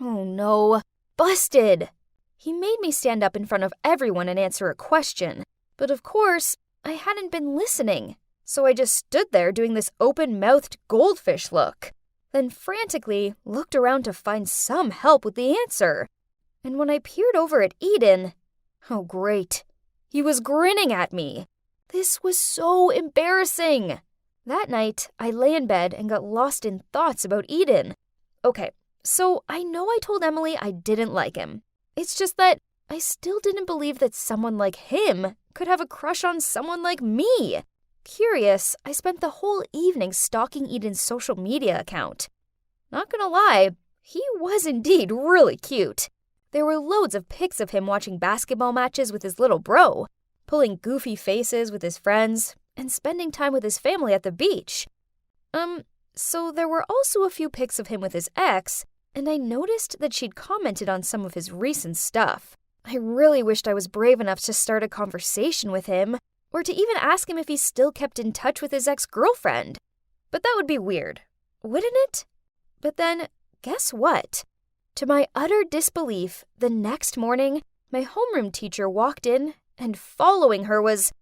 Oh no. Busted! He made me stand up in front of everyone and answer a question. But of course, I hadn't been listening. So I just stood there doing this open-mouthed goldfish look. Then frantically looked around to find some help with the answer. And when I peered over at Eden, oh great, he was grinning at me. This was so embarrassing. That night, I lay in bed and got lost in thoughts about Eden. Okay, so I know I told Emily I didn't like him. It's just that I still didn't believe that someone like him could have a crush on someone like me. Curious, I spent the whole evening stalking Eden's social media account. Not gonna lie, he was indeed really cute. There were loads of pics of him watching basketball matches with his little bro, pulling goofy faces with his friends, and spending time with his family at the beach. So there were also a few pics of him with his ex, and I noticed that she'd commented on some of his recent stuff. I really wished I was brave enough to start a conversation with him, or to even ask him if he still kept in touch with his ex-girlfriend. But that would be weird, wouldn't it? But then, guess what? To my utter disbelief, the next morning, my homeroom teacher walked in, and following her was...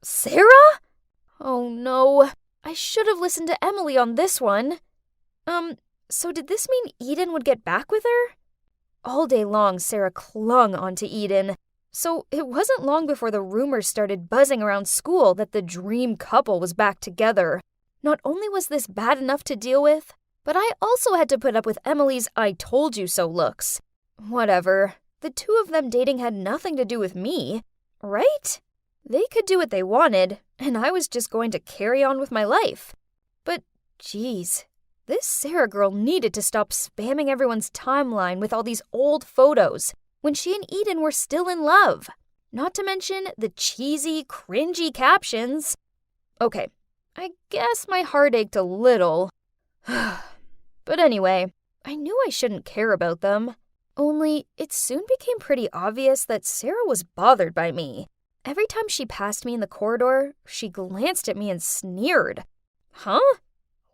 Sarah? Oh no, I should have listened to Emily on this one. So did this mean Eden would get back with her? All day long, Sarah clung onto Eden. So it wasn't long before the rumors started buzzing around school that the dream couple was back together. Not only was this bad enough to deal with, but I also had to put up with Emily's I told you so looks. Whatever. The two of them dating had nothing to do with me, right? They could do what they wanted, and I was just going to carry on with my life. But, geez, this Sarah girl needed to stop spamming everyone's timeline with all these old photos when she and Eden were still in love. Not to mention the cheesy, cringy captions. Okay, I guess my heart ached a little. But anyway, I knew I shouldn't care about them. Only, it soon became pretty obvious that Sarah was bothered by me. Every time she passed me in the corridor, she glanced at me and sneered. Huh?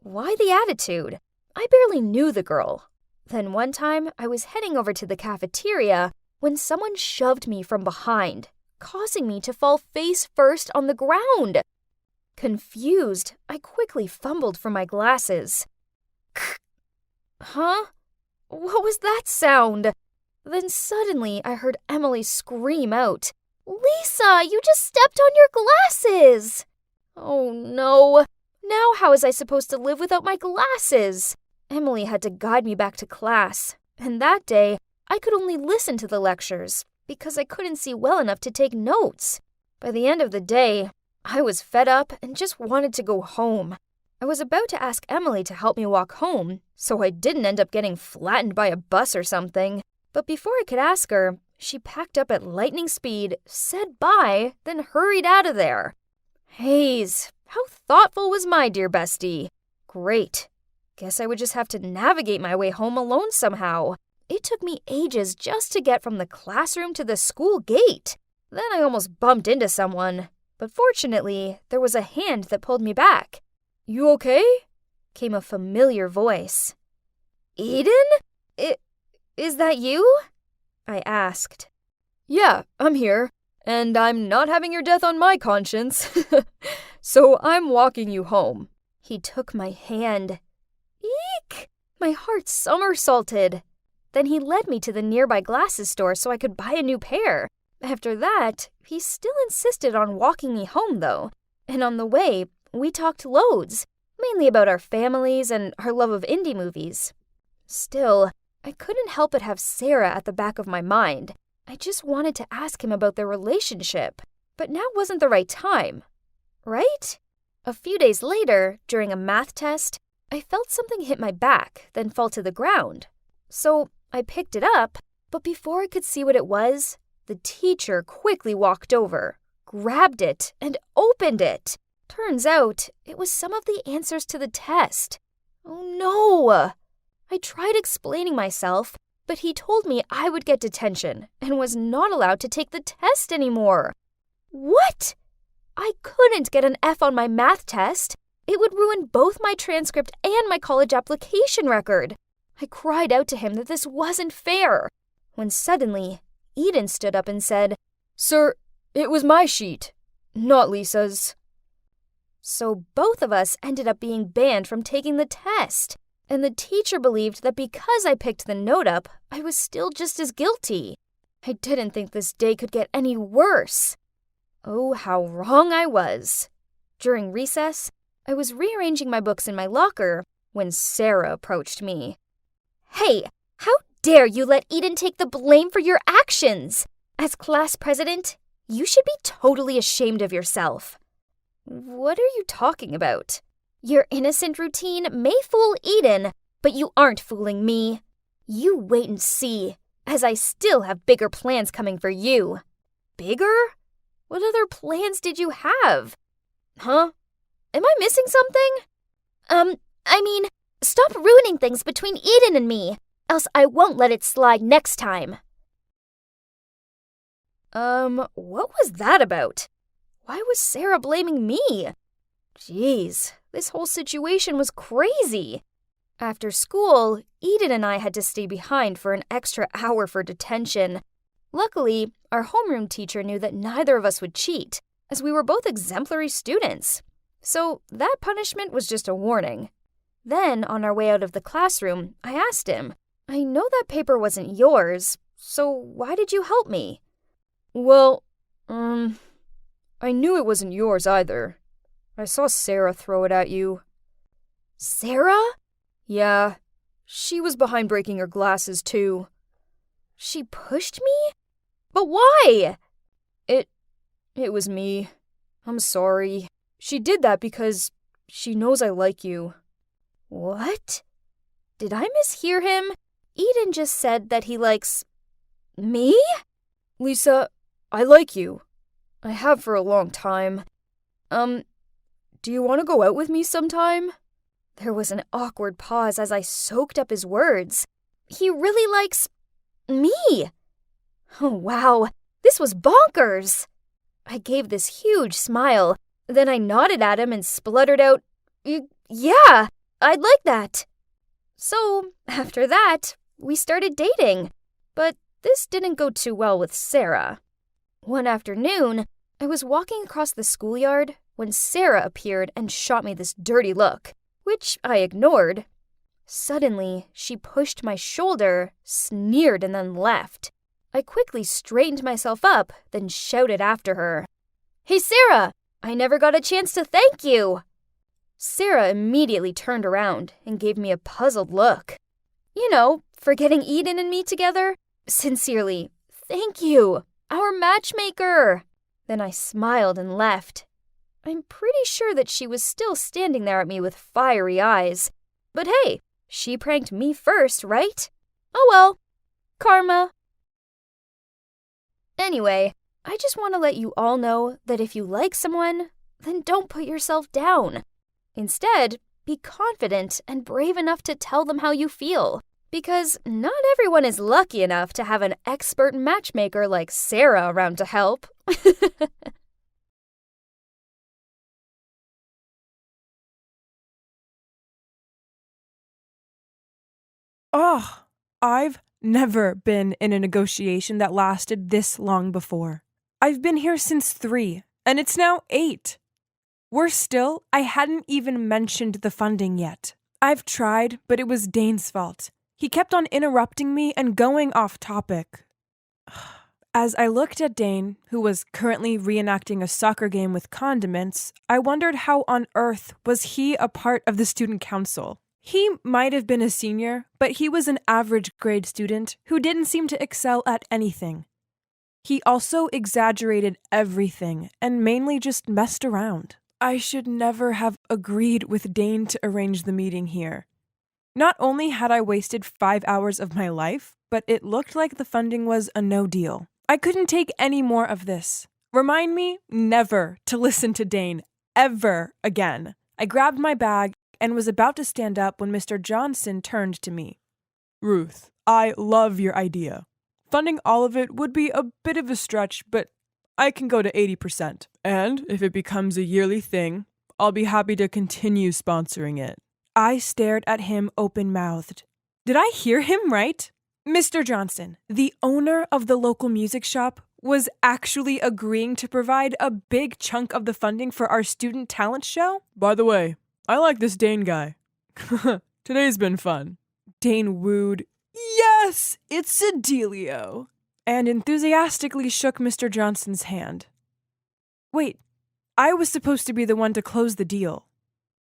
Why the attitude? I barely knew the girl. Then one time, I was heading over to the cafeteria when someone shoved me from behind, causing me to fall face first on the ground. Confused, I quickly fumbled for my glasses. Huh? What was that sound? Then suddenly I heard Emily scream out, "Lisa, you just stepped on your glasses!" Oh no! Now how was I supposed to live without my glasses? Emily had to guide me back to class, and that day I could only listen to the lectures because I couldn't see well enough to take notes. By the end of the day, I was fed up and just wanted to go home. I was about to ask Emily to help me walk home, so I didn't end up getting flattened by a bus or something. But before I could ask her, she packed up at lightning speed, said bye, then hurried out of there. Haze, how thoughtful was my dear bestie? Great. Guess I would just have to navigate my way home alone somehow. It took me ages just to get from the classroom to the school gate. Then I almost bumped into someone. But fortunately, there was a hand that pulled me back. "You okay?" came a familiar voice. "Eden? Is that you?" I asked. "Yeah, I'm here, and I'm not having your death on my conscience. So I'm walking you home." He took my hand. Eek! My heart somersaulted. Then he led me to the nearby glasses store so I could buy a new pair. After that, he still insisted on walking me home, though. And on the way, we talked loads, mainly about our families and our love of indie movies. Still, I couldn't help but have Sarah at the back of my mind. I just wanted to ask him about their relationship, but now wasn't the right time. Right? A few days later, during a math test, I felt something hit my back, then fall to the ground. So I picked it up, but before I could see what it was, the teacher quickly walked over, grabbed it, and opened it. Turns out, it was some of the answers to the test. Oh no! I tried explaining myself, but he told me I would get detention and was not allowed to take the test anymore. What? I couldn't get an F on my math test. It would ruin both my transcript and my college application record. I cried out to him that this wasn't fair, when suddenly Eden stood up and said, "Sir, it was my sheet, not Lisa's." So both of us ended up being banned from taking the test, and the teacher believed that because I picked the note up, I was still just as guilty. I didn't think this day could get any worse. Oh, how wrong I was. During recess, I was rearranging my books in my locker when Sarah approached me. "Hey, how dare you let Eden take the blame for your actions? As class president, you should be totally ashamed of yourself." "What are you talking about?" "Your innocent routine may fool Eden, but you aren't fooling me. You wait and see, as I still have bigger plans coming for you." "Bigger? What other plans did you have?" "Huh? Am I missing something?" Stop ruining things between Eden and me, else I won't let it slide next time." What was that about? Why was Sarah blaming me? Jeez, this whole situation was crazy. After school, Eden and I had to stay behind for an extra hour for detention. Luckily, our homeroom teacher knew that neither of us would cheat, as we were both exemplary students. So that punishment was just a warning. Then, on our way out of the classroom, I asked him, "I know that paper wasn't yours, so why did you help me?" "Well, I knew it wasn't yours either. I saw Sarah throw it at you." "Sarah?" "Yeah, she was behind breaking your glasses too." "She pushed me? But why?" It was me. I'm sorry. She did that because she knows I like you." What? Did I mishear him? Eden just said that he likes me? "Lisa, I like you. I have for a long time. Do you want to go out with me sometime?" There was an awkward pause as I soaked up his words. He really likes me. Oh, wow. This was bonkers. I gave this huge smile. Then I nodded at him and spluttered out, "Yeah, I'd like that." So, after that, we started dating. But this didn't go too well with Sarah. One afternoon, I was walking across the schoolyard when Sarah appeared and shot me this dirty look, which I ignored. Suddenly, she pushed my shoulder, sneered, and then left. I quickly straightened myself up, then shouted after her, "Hey, Sarah! I never got a chance to thank you!" Sarah immediately turned around and gave me a puzzled look. You know, for getting Eden and me together. Sincerely, thank you, our matchmaker. Then I smiled and left. I'm pretty sure that she was still standing there at me with fiery eyes. But hey, she pranked me first, right? Oh well, karma. Anyway, I just want to let you all know that if you like someone, then don't put yourself down. Instead, be confident and brave enough to tell them how you feel. Because not everyone is lucky enough to have an expert matchmaker like Sarah around to help. Oh, I've never been in a negotiation that lasted this long before. I've been here since 3, and it's now 8. Worse still, I hadn't even mentioned the funding yet. I've tried, but it was Dane's fault. He kept on interrupting me and going off topic. As I looked at Dane, who was currently reenacting a soccer game with condiments, I wondered how on earth was he a part of the student council. He might have been a senior, but he was an average grade student who didn't seem to excel at anything. He also exaggerated everything and mainly just messed around. I should never have agreed with Dane to arrange the meeting here. Not only had I wasted 5 hours of my life, but it looked like the funding was a no deal. I couldn't take any more of this. Remind me never to listen to Dane, ever again. I grabbed my bag and was about to stand up when Mr. Johnson turned to me. Ruth, I love your idea. Funding all of it would be a bit of a stretch, but I can go to 80%. And if it becomes a yearly thing, I'll be happy to continue sponsoring it. I stared at him open-mouthed. Did I hear him right? Mr. Johnson, the owner of the local music shop, was actually agreeing to provide a big chunk of the funding for our student talent show? By the way, I like this Dane guy. Today's been fun. Dane wooed, "Yes, it's a dealio," and enthusiastically shook Mr. Johnson's hand. Wait, I was supposed to be the one to close the deal.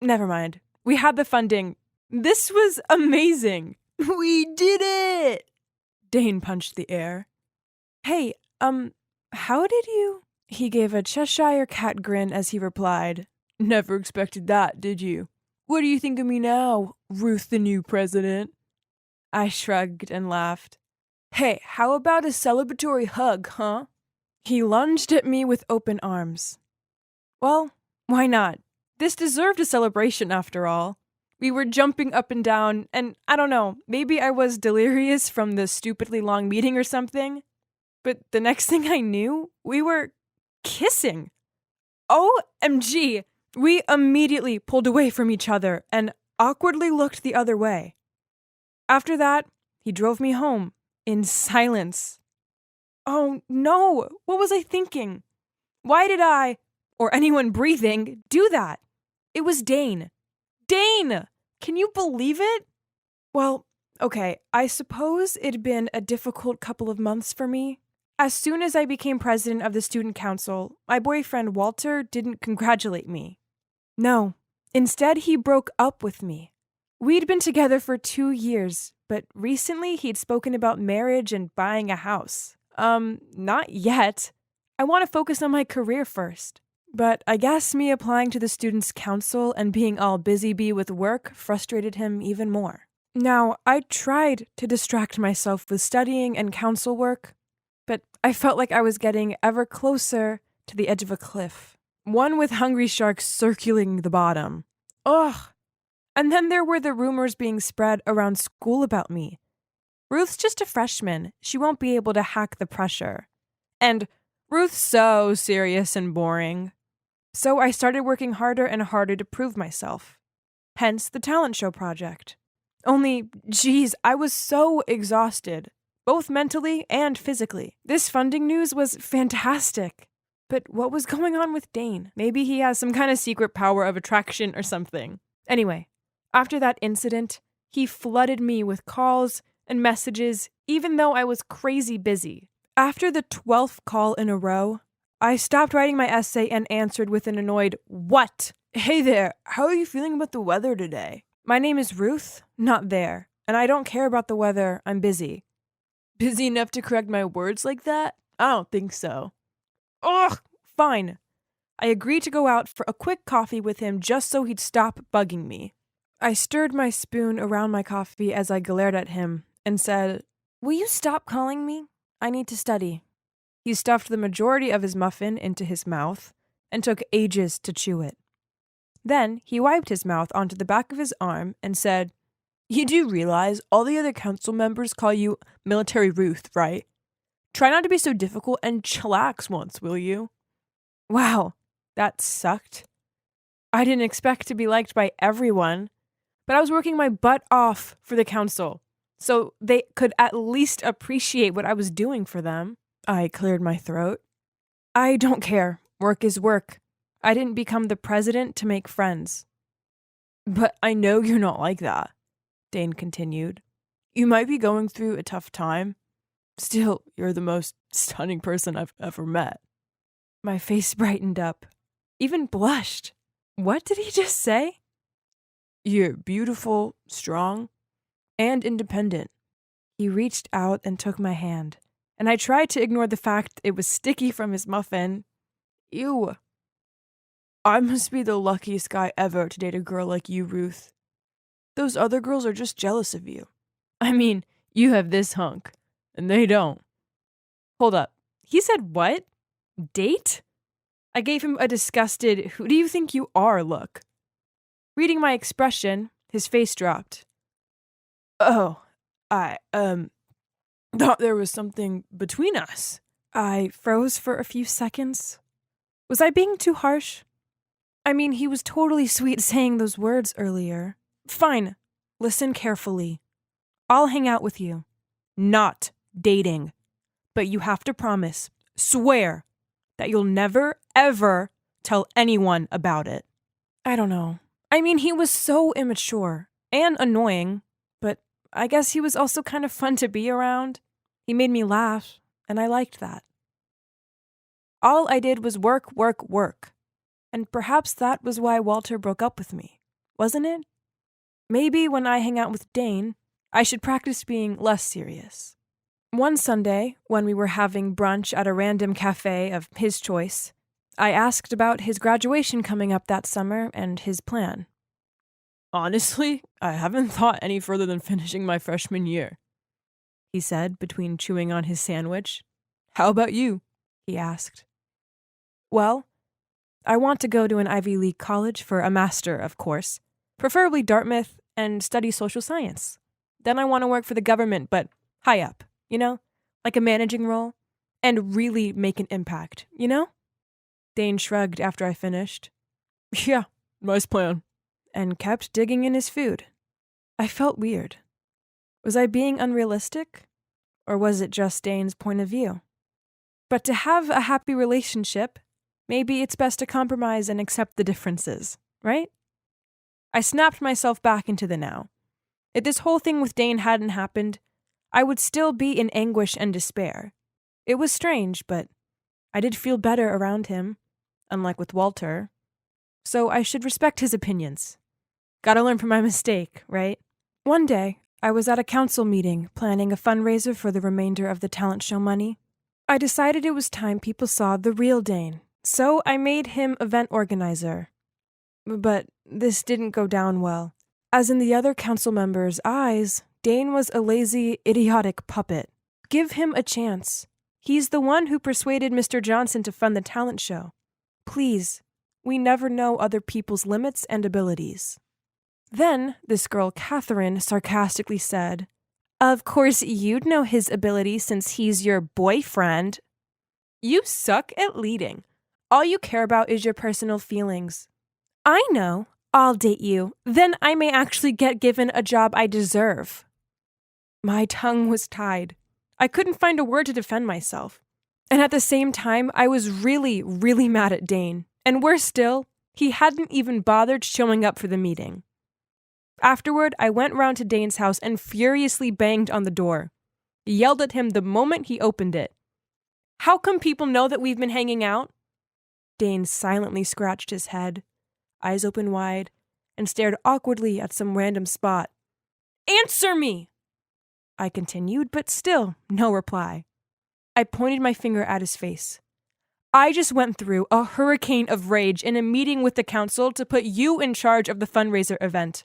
Never mind. We had the funding. This was amazing. We did it! Dane punched the air. Hey, how did you? He gave a Cheshire cat grin as he replied, "Never expected that, did you? What do you think of me now, Ruth the new president?" I shrugged and laughed. Hey, how about a celebratory hug, huh? He lunged at me with open arms. Well, why not? This deserved a celebration after all. We were jumping up and down, and I don't know, maybe I was delirious from the stupidly long meeting or something. But the next thing I knew, we were kissing. OMG! We immediately pulled away from each other and awkwardly looked the other way. After that, he drove me home in silence. Oh no, what was I thinking? Why did I, or anyone breathing, do that? It was Dane. Dane! Can you believe it? Well, okay, I suppose it'd been a difficult couple of months for me. As soon as I became president of the student council, my boyfriend Walter didn't congratulate me. No, instead he broke up with me. We'd been together for 2 years, but recently he'd spoken about marriage and buying a house. Not yet. I want to focus on my career first. But I guess me applying to the students' council and being all busy bee with work frustrated him even more. Now, I tried to distract myself with studying and council work, but I felt like I was getting ever closer to the edge of a cliff, one with hungry sharks circling the bottom. Ugh! And then there were the rumors being spread around school about me. Ruth's just a freshman. She won't be able to hack the pressure. And Ruth's so serious and boring. So I started working harder and harder to prove myself. Hence the talent show project. Only, geez, I was so exhausted, both mentally and physically. This funding news was fantastic. But what was going on with Dane? Maybe he has some kind of secret power of attraction or something. Anyway, after that incident, he flooded me with calls and messages, even though I was crazy busy. After the 12th call in a row, I stopped writing my essay and answered with an annoyed, "What? Hey there, how are you feeling about the weather today? My name is Ruth, not there, and I don't care about the weather, I'm busy." Busy enough to correct my words like that? I don't think so. Ugh, fine. I agreed to go out for a quick coffee with him just so he'd stop bugging me. I stirred my spoon around my coffee as I glared at him and said, "Will you stop calling me? I need to study." He stuffed the majority of his muffin into his mouth and took ages to chew it. Then he wiped his mouth onto the back of his arm and said, "You do realize all the other council members call you Military Ruth, right? Try not to be so difficult and chillax once, will you?" Wow, that sucked. I didn't expect to be liked by everyone, but I was working my butt off for the council, so they could at least appreciate what I was doing for them. I cleared my throat. I don't care. Work is work. I didn't become the president to make friends. "But I know you're not like that," Dane continued. "You might be going through a tough time. Still, you're the most stunning person I've ever met." My face brightened up, even blushed. What did he just say? "You're beautiful, strong, and independent." He reached out and took my hand, and I tried to ignore the fact it was sticky from his muffin. Ew. "I must be the luckiest guy ever to date a girl like you, Ruth. Those other girls are just jealous of you. I mean, you have this hunk, and they don't." Hold up. He said what? Date? I gave him a disgusted, "Who do you think you are?" look. Reading my expression, his face dropped. "Oh, I, thought there was something between us." I froze for a few seconds. Was I being too harsh? I mean, he was totally sweet saying those words earlier. Fine. Listen carefully. I'll hang out with you. Not dating. But you have to promise, swear, that you'll never, ever tell anyone about it. I don't know. I mean, he was so immature and annoying, but I guess he was also kind of fun to be around. He made me laugh, and I liked that. All I did was work, work, work. And perhaps that was why Walter broke up with me, wasn't it? Maybe when I hang out with Dane, I should practice being less serious. One Sunday, when we were having brunch at a random cafe of his choice, I asked about his graduation coming up that summer and his plan. "Honestly, I haven't thought any further than finishing my freshman year," he said between chewing on his sandwich. "How about you?" he asked. "Well, I want to go to an Ivy League college for a master, of course, preferably Dartmouth, and study social science. Then I want to work for the government, but high up, you know, like a managing role, and really make an impact, you know?" Dane shrugged after I finished. "Yeah, nice plan," and kept digging in his food. I felt weird. Was I being unrealistic? Or was it just Dane's point of view? But to have a happy relationship, maybe it's best to compromise and accept the differences, right? I snapped myself back into the now. If this whole thing with Dane hadn't happened, I would still be in anguish and despair. It was strange, but I did feel better around him, unlike with Walter. So I should respect his opinions. Gotta learn from my mistake, right? One day, I was at a council meeting planning a fundraiser for the remainder of the talent show money. I decided it was time people saw the real Dane, so I made him event organizer. But this didn't go down well. As in the other council members' eyes, Dane was a lazy, idiotic puppet. Give him a chance. He's the one who persuaded Mr. Johnson to fund the talent show. Please, we never know other people's limits and abilities. Then this girl, Catherine, sarcastically said, "Of course you'd know his ability since he's your boyfriend." You suck at leading. All you care about is your personal feelings. I know. I'll date you. Then I may actually get given a job I deserve. My tongue was tied. I couldn't find a word to defend myself. And at the same time, I was really, really mad at Dane. And worse still, he hadn't even bothered showing up for the meeting. Afterward, I went round to Dane's house and furiously banged on the door. Yelled at him the moment he opened it. How come people know that we've been hanging out? Dane silently scratched his head, eyes open wide, and stared awkwardly at some random spot. Answer me! I continued, but still, no reply. I pointed my finger at his face. I just went through a hurricane of rage in a meeting with the council to put you in charge of the fundraiser event.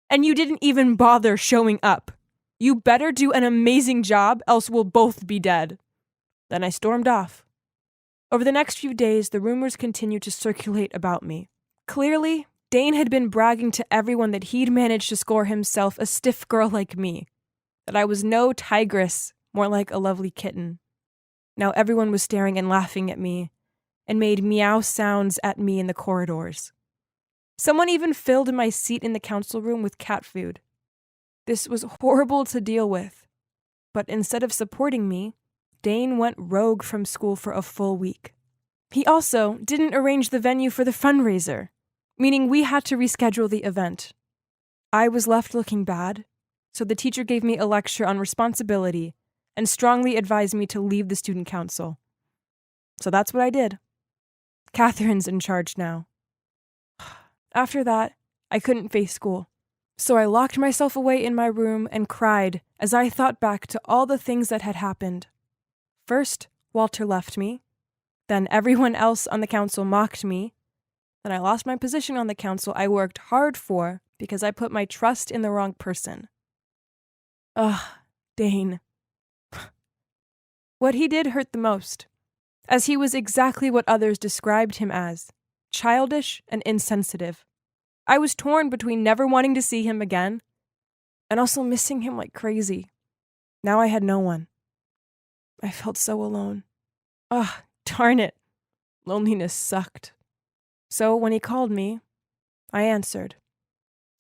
And you didn't even bother showing up. You better do an amazing job, else we'll both be dead. Then I stormed off. Over the next few days, the rumors continued to circulate about me. Clearly, Dane had been bragging to everyone that he'd managed to score himself a stiff girl like me. That I was no tigress, more like a lovely kitten. Now everyone was staring and laughing at me, and made meow sounds at me in the corridors. Someone even filled my seat in the council room with cat food. This was horrible to deal with, but instead of supporting me, Dane went rogue from school for a full week. He also didn't arrange the venue for the fundraiser, meaning we had to reschedule the event. I was left looking bad, so the teacher gave me a lecture on responsibility and strongly advised me to leave the student council. So that's what I did. Catherine's in charge now. After that, I couldn't face school, so I locked myself away in my room and cried as I thought back to all the things that had happened. First, Walter left me. Then everyone else on the council mocked me. Then I lost my position on the council I worked hard for because I put my trust in the wrong person. Ugh, Dane. What he did hurt the most, as he was exactly what others described him as, childish and insensitive. I was torn between never wanting to see him again and also missing him like crazy. Now I had no one. I felt so alone. Ugh, darn it. Loneliness sucked. So when he called me, I answered.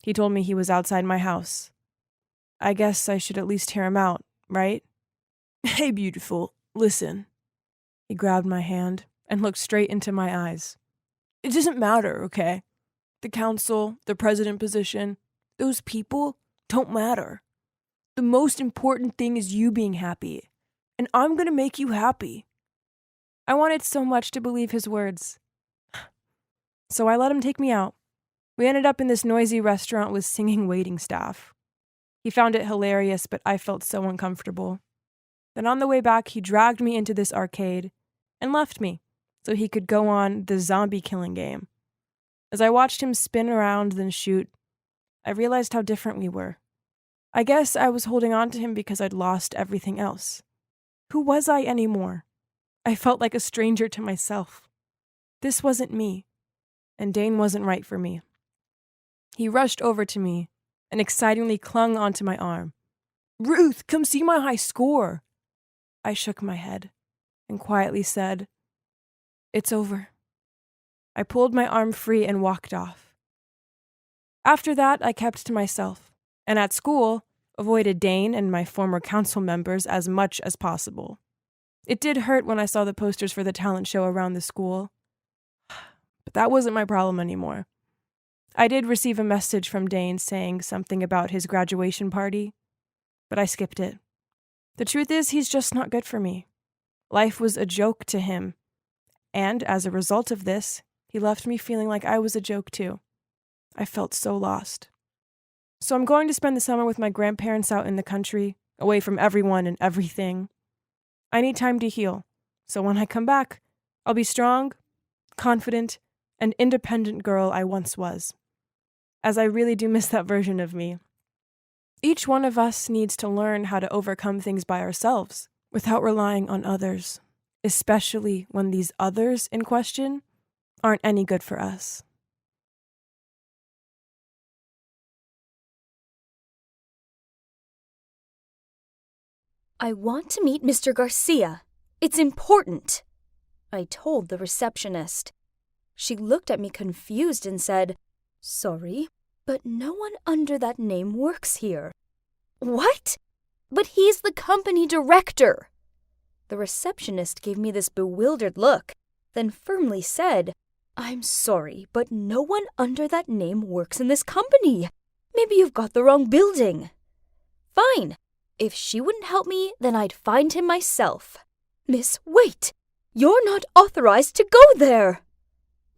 He told me he was outside my house. I guess I should at least hear him out, right? Hey, beautiful, listen. He grabbed my hand and looked straight into my eyes. It doesn't matter, okay? The council, the president position, those people don't matter. The most important thing is you being happy, and I'm gonna make you happy. I wanted so much to believe his words. So I let him take me out. We ended up in this noisy restaurant with singing waiting staff. He found it hilarious, but I felt so uncomfortable. Then on the way back, he dragged me into this arcade and left me so he could go on the zombie killing game. As I watched him spin around then shoot, I realized how different we were. I guess I was holding on to him because I'd lost everything else. Who was I anymore? I felt like a stranger to myself. This wasn't me, and Dane wasn't right for me. He rushed over to me and excitingly clung onto my arm. Ruth, come see my high score. I shook my head and quietly said, It's over. I pulled my arm free and walked off. After that, I kept to myself, and at school, avoided Dane and my former council members as much as possible. It did hurt when I saw the posters for the talent show around the school, but that wasn't my problem anymore. I did receive a message from Dane saying something about his graduation party, but I skipped it. The truth is, he's just not good for me. Life was a joke to him, and as a result of this, he left me feeling like I was a joke too. I felt so lost. So I'm going to spend the summer with my grandparents out in the country, away from everyone and everything. I need time to heal, so when I come back, I'll be strong, confident, and independent girl I once was. As I really do miss that version of me. Each one of us needs to learn how to overcome things by ourselves, without relying on others, especially when these others in question aren't any good for us. I want to meet Mr. Garcia. It's important, I told the receptionist. She looked at me confused and said, Sorry, but no one under that name works here. What? But he's the company director. The receptionist gave me this bewildered look, then firmly said, I'm sorry, but no one under that name works in this company. Maybe you've got the wrong building. Fine. If she wouldn't help me, then I'd find him myself. Miss, wait! You're not authorized to go there!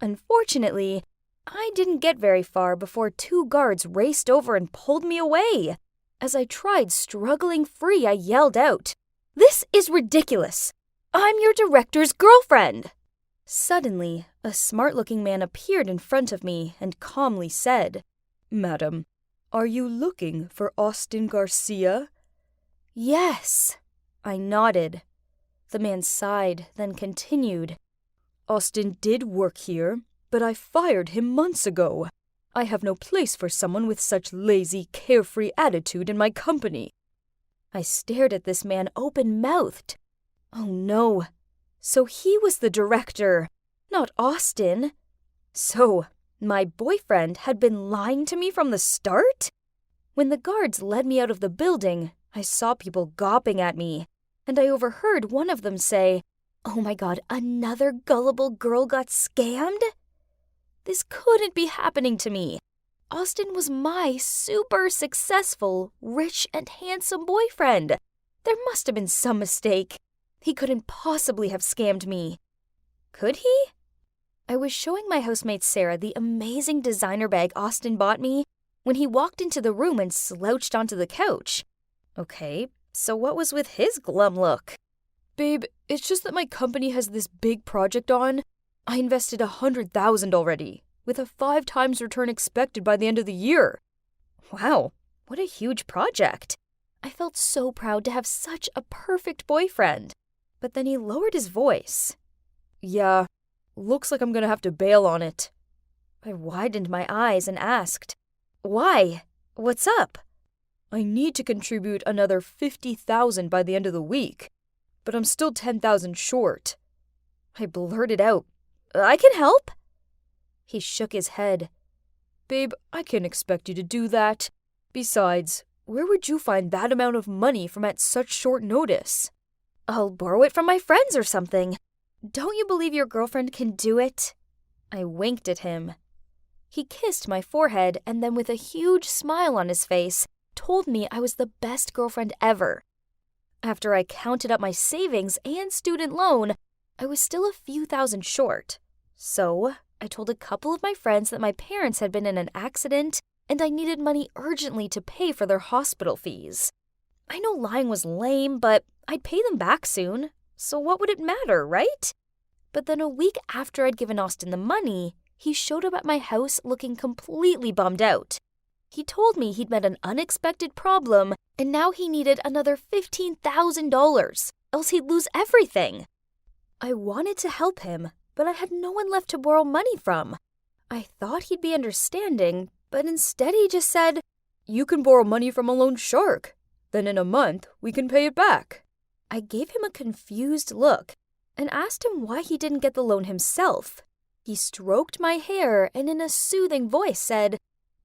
Unfortunately, I didn't get very far before 2 guards raced over and pulled me away. As I tried struggling free, I yelled out, "This is ridiculous! I'm your director's girlfriend!" Suddenly, a smart-looking man appeared in front of me and calmly said, Madam, are you looking for Austin Garcia? "Yes." I nodded. The man sighed, then continued, Austin did work here, but I fired him months ago. I have no place for someone with such lazy, carefree attitude in my company. I stared at this man open-mouthed. Oh no. So he was the director, not Austin. So, my boyfriend had been lying to me from the start? When the guards led me out of the building, I saw people gawping at me, and I overheard one of them say, "Oh my God, another gullible girl got scammed?" This couldn't be happening to me. Austin was my super successful, rich and handsome boyfriend. There must have been some mistake. He couldn't possibly have scammed me. Could he? I was showing my housemate Sarah the amazing designer bag Austin bought me when he walked into the room and slouched onto the couch. Okay, so what was with his glum look? Babe, it's just that my company has this big project on. I invested $100,000 already, with a 5 times return expected by the end of the year. Wow, what a huge project. I felt so proud to have such a perfect boyfriend. But then he lowered his voice. Yeah, looks like I'm gonna have to bail on it. I widened my eyes and asked, "Why? What's up?" I need to contribute another $50,000 by the end of the week, but I'm still $10,000 short. I blurted out, "I can help." He shook his head. Babe, I can't expect you to do that. Besides, where would you find that amount of money from at such short notice? I'll borrow it from my friends or something. Don't you believe your girlfriend can do it? I winked at him. He kissed my forehead and then with a huge smile on his face, told me I was the best girlfriend ever. After I counted up my savings and student loan, I was still a few thousand short. So, I told a couple of my friends that my parents had been in an accident and I needed money urgently to pay for their hospital fees. I know lying was lame, but I'd pay them back soon, so what would it matter, right? But then a week after I'd given Austin the money, he showed up at my house looking completely bummed out. He told me he'd met an unexpected problem and now he needed another $15,000, else he'd lose everything. I wanted to help him, but I had no one left to borrow money from. I thought he'd be understanding, but instead he just said, "You can borrow money from a loan shark. Then in a month, we can pay it back." I gave him a confused look and asked him why he didn't get the loan himself. He stroked my hair and in a soothing voice said,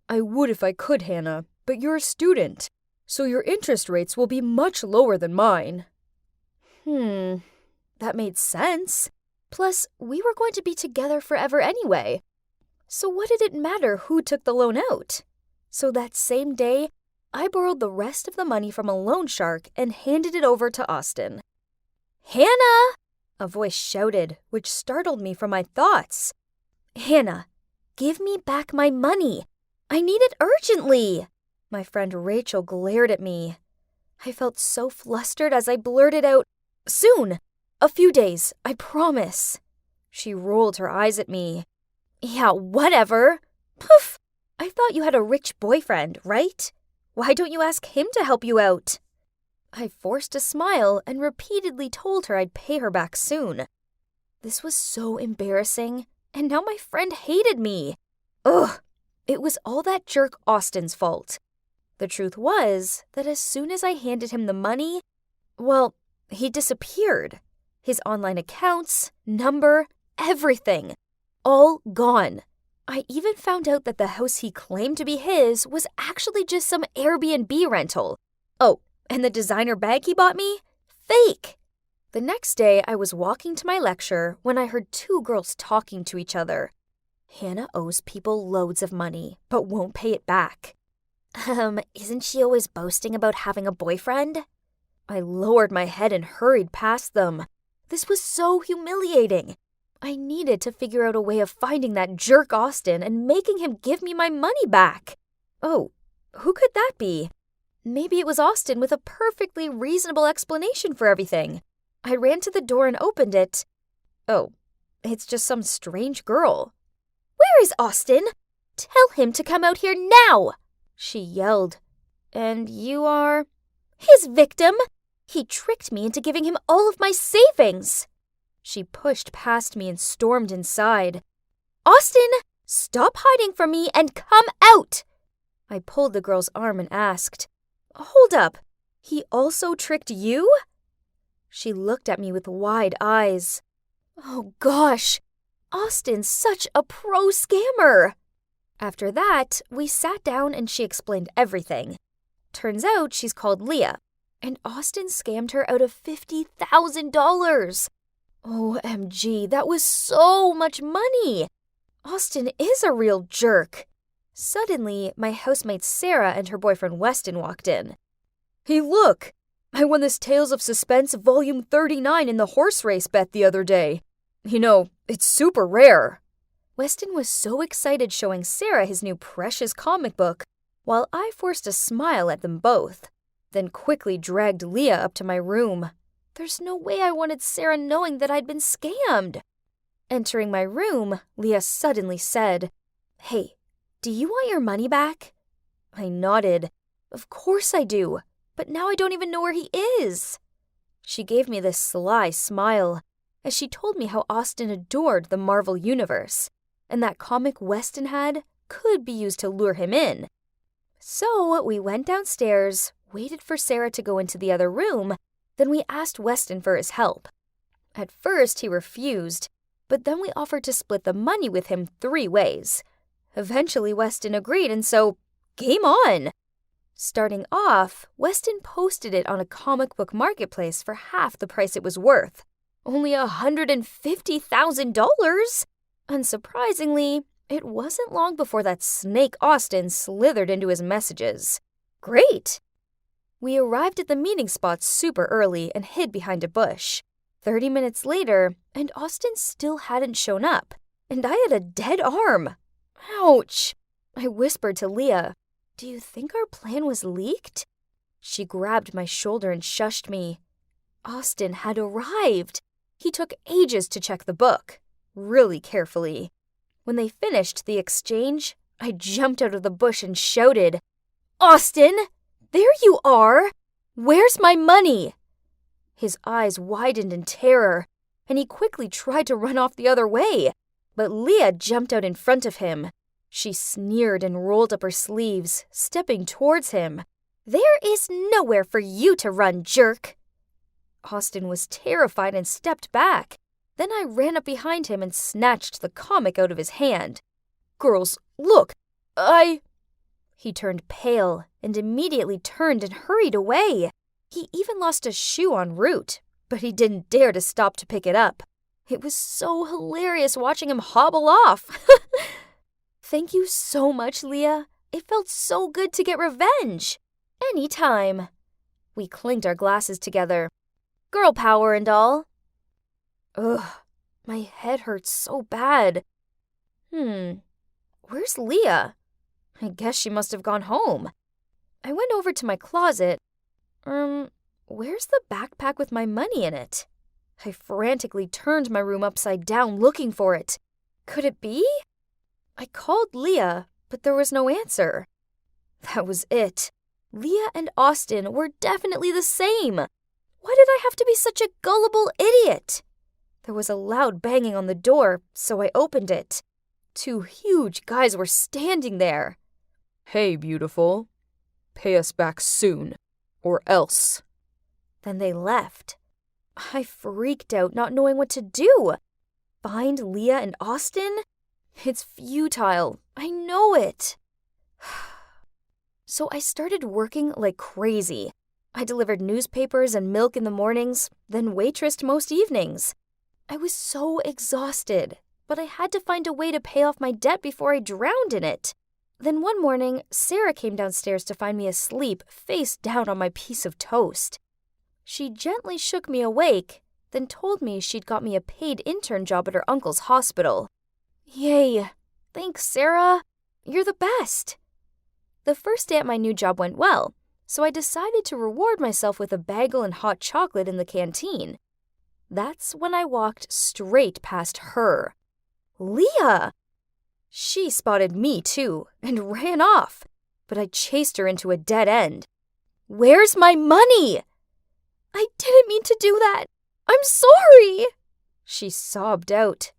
"I would if I could, Hannah, but you're a student, so your interest rates will be much lower than mine." That made sense. Plus, we were going to be together forever anyway. So what did it matter who took the loan out? So that same day, I borrowed the rest of the money from a loan shark and handed it over to Austin. "Hannah!" A voice shouted, which startled me from my thoughts. "Hannah, give me back my money. I need it urgently." My friend Rachel glared at me. I felt so flustered as I blurted out, "Soon. A few days, I promise." She rolled her eyes at me. "Yeah, whatever. Poof! I thought you had a rich boyfriend, right? Why don't you ask him to help you out?" I forced a smile and repeatedly told her I'd pay her back soon. This was so embarrassing, and now my friend hated me. Ugh! It was all that jerk Austin's fault. The truth was that as soon as I handed him the money, well, he disappeared. His online accounts, number, everything. All gone. I even found out that the house he claimed to be his was actually just some Airbnb rental. Oh, and the designer bag he bought me? Fake! The next day, I was walking to my lecture when I heard two girls talking to each other. Hannah owes people loads of money, but won't pay it back. Isn't she always boasting about having a boyfriend? I lowered my head and hurried past them. This was so humiliating. I needed to figure out a way of finding that jerk Austin and making him give me my money back. Oh, who could that be? Maybe it was Austin with a perfectly reasonable explanation for everything. I ran to the door and opened it. Oh, it's just some strange girl. "Where is Austin? Tell him to come out here now!" she yelled. "And you are?" "His victim! He tricked me into giving him all of my savings!" She pushed past me and stormed inside. "Austin, stop hiding from me and come out!" I pulled the girl's arm and asked, "Hold up, he also tricked you?" She looked at me with wide eyes. Oh gosh, Austin's such a pro scammer. After that, we sat down and she explained everything. Turns out she's called Leah, and Austin scammed her out of $50,000. OMG, that was so much money! Austin is a real jerk. Suddenly, my housemate Sarah and her boyfriend Weston walked in. "Hey, look! I won this Tales of Suspense Volume 39 in the horse race bet the other day. You know, it's super rare." Weston was so excited showing Sarah his new precious comic book, while I forced a smile at them both, then quickly dragged Leah up to my room. There's no way I wanted Sarah knowing that I'd been scammed. Entering my room, Leah suddenly said, "Hey, do you want your money back?" I nodded. "Of course I do, but now I don't even know where he is." She gave me this sly smile as she told me how Austin adored the Marvel Universe, and that comic Weston had could be used to lure him in. So we went downstairs, waited for Sarah to go into the other room, then we asked Weston for his help. At first he refused, but then we offered to split the money with him 3 ways. Eventually Weston agreed, and so, game on! Starting off, Weston posted it on a comic book marketplace for half the price it was worth. Only $150,000! Unsurprisingly, it wasn't long before that snake Austin slithered into his messages. Great! We arrived at the meeting spot super early and hid behind a bush. 30 minutes later, and Austin still hadn't shown up, and I had a dead arm. Ouch! I whispered to Leah, "Do you think our plan was leaked?" She grabbed my shoulder and shushed me. Austin had arrived. He took ages to check the book, really carefully. When they finished the exchange, I jumped out of the bush and shouted, "Austin! There you are! Where's my money?" His eyes widened in terror, and he quickly tried to run off the other way, but Leah jumped out in front of him. She sneered and rolled up her sleeves, stepping towards him. "There is nowhere for you to run, jerk!" Austin was terrified and stepped back. Then I ran up behind him and snatched the comic out of his hand. "Girls, look! He turned pale and immediately turned and hurried away. He even lost a shoe en route, but he didn't dare to stop to pick it up. It was so hilarious watching him hobble off. "Thank you so much, Leah. It felt so good to get revenge." "Anytime." We clinked our glasses together. Girl power and all. Ugh, my head hurts so bad. Where's Leah? I guess she must have gone home. I went over to my closet. Where's the backpack with my money in it? I frantically turned my room upside down looking for it. Could it be? I called Leah, but there was no answer. That was it. Leah and Austin were definitely the same. Why did I have to be such a gullible idiot? There was a loud banging on the door, so I opened it. 2 huge guys were standing there. "Hey, beautiful. Pay us back soon, or else." Then they left. I freaked out, not knowing what to do. Find Leah and Austin? It's futile. I know it. So I started working like crazy. I delivered newspapers and milk in the mornings, then waitressed most evenings. I was so exhausted, but I had to find a way to pay off my debt before I drowned in it. Then one morning, Sarah came downstairs to find me asleep, face down on my piece of toast. She gently shook me awake, then told me she'd got me a paid intern job at her uncle's hospital. Yay! Thanks, Sarah. You're the best. The first day at my new job went well, so I decided to reward myself with a bagel and hot chocolate in the canteen. That's when I walked straight past her. Leah! She spotted me too and ran off, but I chased her into a dead end. Where's my money? I didn't mean to do that. I'm sorry, she sobbed out.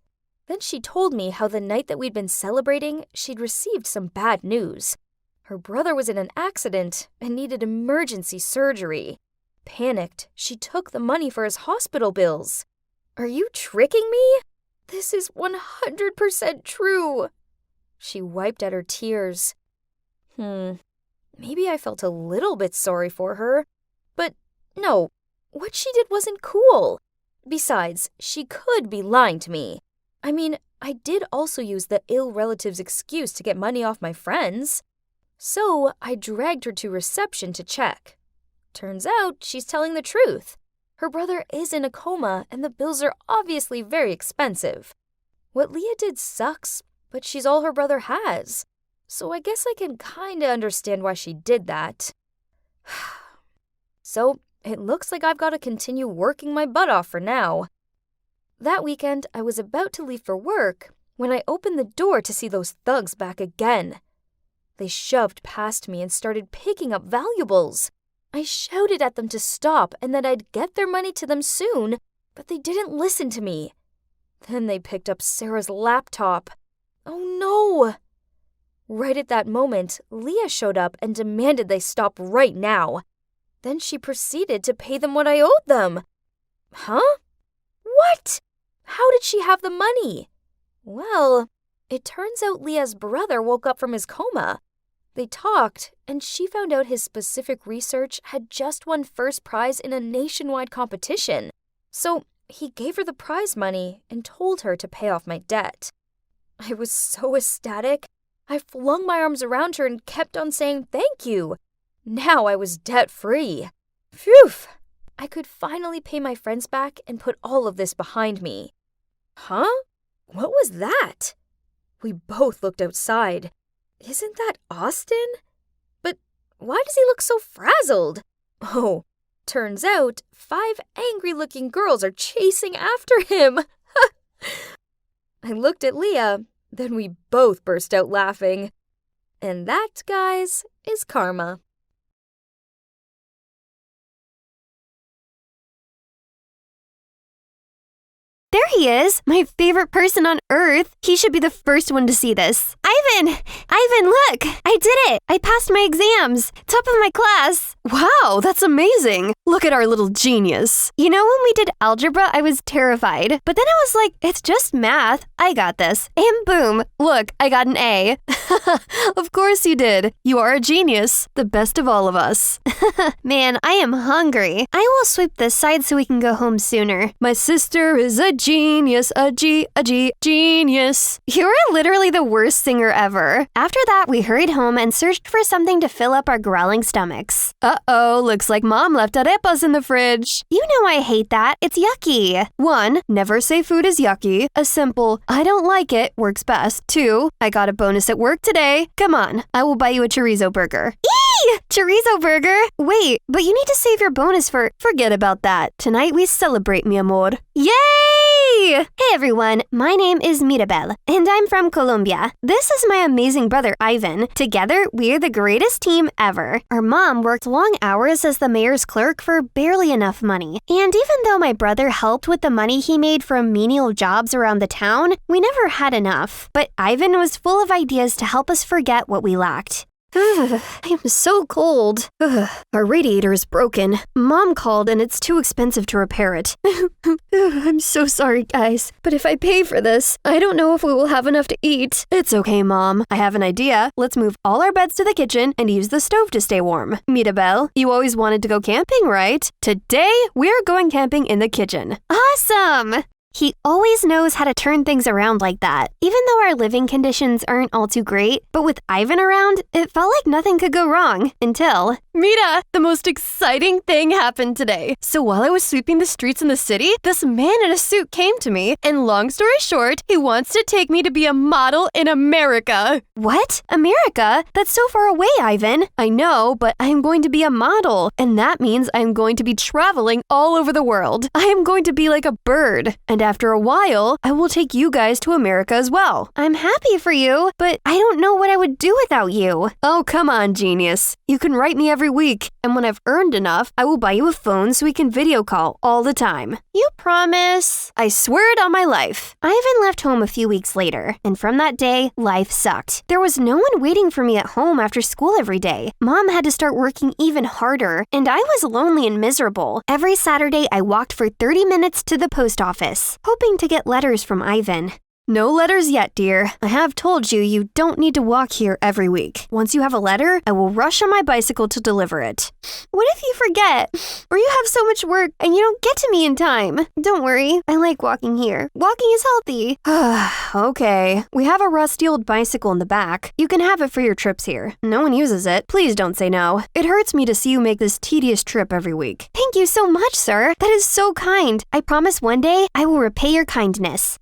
Then she told me how the night that we'd been celebrating, she'd received some bad news. Her brother was in an accident and needed emergency surgery. Panicked, she took the money for his hospital bills. Are you tricking me? This is 100% true. She wiped at her tears. Maybe I felt a little bit sorry for her. But no, what she did wasn't cool. Besides, she could be lying to me. I mean, I did also use the ill relative's excuse to get money off my friends. So I dragged her to reception to check. Turns out she's telling the truth. Her brother is in a coma and the bills are obviously very expensive. What Leah did sucks, but she's all her brother has. So I guess I can kinda understand why she did that. So it looks like I've got to continue working my butt off for now. That weekend, I was about to leave for work when I opened the door to see those thugs back again. They shoved past me and started picking up valuables. I shouted at them to stop and that I'd get their money to them soon, but they didn't listen to me. Then they picked up Sarah's laptop. Oh no! Right at that moment, Leah showed up and demanded they stop right now. Then she proceeded to pay them what I owed them. Huh? What? How did she have the money? Well, it turns out Leah's brother woke up from his coma. They talked, and she found out his specific research had just won first prize in a nationwide competition. So he gave her the prize money and told her to pay off my debt. I was so ecstatic. I flung my arms around her and kept on saying thank you. Now I was debt-free. Phew! I could finally pay my friends back and put all of this behind me. Huh? What was that? We both looked outside. Isn't that Austin? But why does he look so frazzled? Oh, turns out 5 angry-looking girls are chasing after him. I looked at Leah, then we both burst out laughing. And that, guys, is karma. There he is, my favorite person on earth. He should be the first one to see this. Ivan! Ivan, look! I did it! I passed my exams! Top of my class! Wow, that's amazing! Look at our little genius. You know, when we did algebra, I was terrified. But then I was like, it's just math. I got this. And boom, look, I got an A. Of course you did. You are a genius. The best of all of us. Man, I am hungry. I will sweep this side so we can go home sooner. My sister is a genius, genius. You are literally the worst singer ever. After that, we hurried home and searched for something to fill up our growling stomachs. Uh-oh, looks like Mom left arepas in the fridge. You know I hate that. It's yucky. 1, never say food is yucky. A simple, I don't like it, works best. 2, I got a bonus at work today. Come on, I will buy you a chorizo burger. Eee! Chorizo burger? Wait, but you need to save your bonus for... Forget about that. Tonight we celebrate, mi amor. Yay! Hey everyone, my name is Mirabel, and I'm from Colombia. This is my amazing brother Ivan. Together, we're the greatest team ever. Our mom worked long hours as the mayor's clerk for barely enough money. And even though my brother helped with the money he made from menial jobs around the town, we never had enough. But Ivan was full of ideas to help us forget what we lacked. I am so cold. Our radiator is broken. Mom called and it's too expensive to repair it. I'm so sorry, guys. But if I pay for this, I don't know if we will have enough to eat. It's okay, Mom. I have an idea. Let's move all our beds to the kitchen and use the stove to stay warm. Mirabel, you always wanted to go camping, right? Today, we're going camping in the kitchen. Awesome! He always knows how to turn things around like that. Even though our living conditions aren't all too great, but with Ivan around, it felt like nothing could go wrong until... Mira, the most exciting thing happened today. So while I was sweeping the streets in the city, this man in a suit came to me, and long story short, he wants to take me to be a model in America. What? America? That's so far away, Ivan. I know, but I am going to be a model, and that means I am going to be traveling all over the world. I am going to be like a bird, and after a while, I will take you guys to America as well. I'm happy for you, but I don't know what I would do without you. Oh, come on, genius. You can write me every week, and when I've earned enough, I will buy you a phone so we can video call all the time. You promise? I swear it on my life. Ivan left home a few weeks later, and from that day, life sucked. There was no one waiting for me at home after school every day. Mom had to start working even harder, and I was lonely and miserable. Every Saturday, I walked for 30 minutes to the post office, hoping to get letters from Ivan. No letters yet, dear. I have told you you don't need to walk here every week. Once you have a letter, I will rush on my bicycle to deliver it. What if you forget? Or you have so much work and you don't get to me in time? Don't worry, I like walking here. Walking is healthy. Okay. We have a rusty old bicycle in the back. You can have it for your trips here. No one uses it. Please don't say no. It hurts me to see you make this tedious trip every week. Thank you so much, sir. That is so kind. I promise one day I will repay your kindness.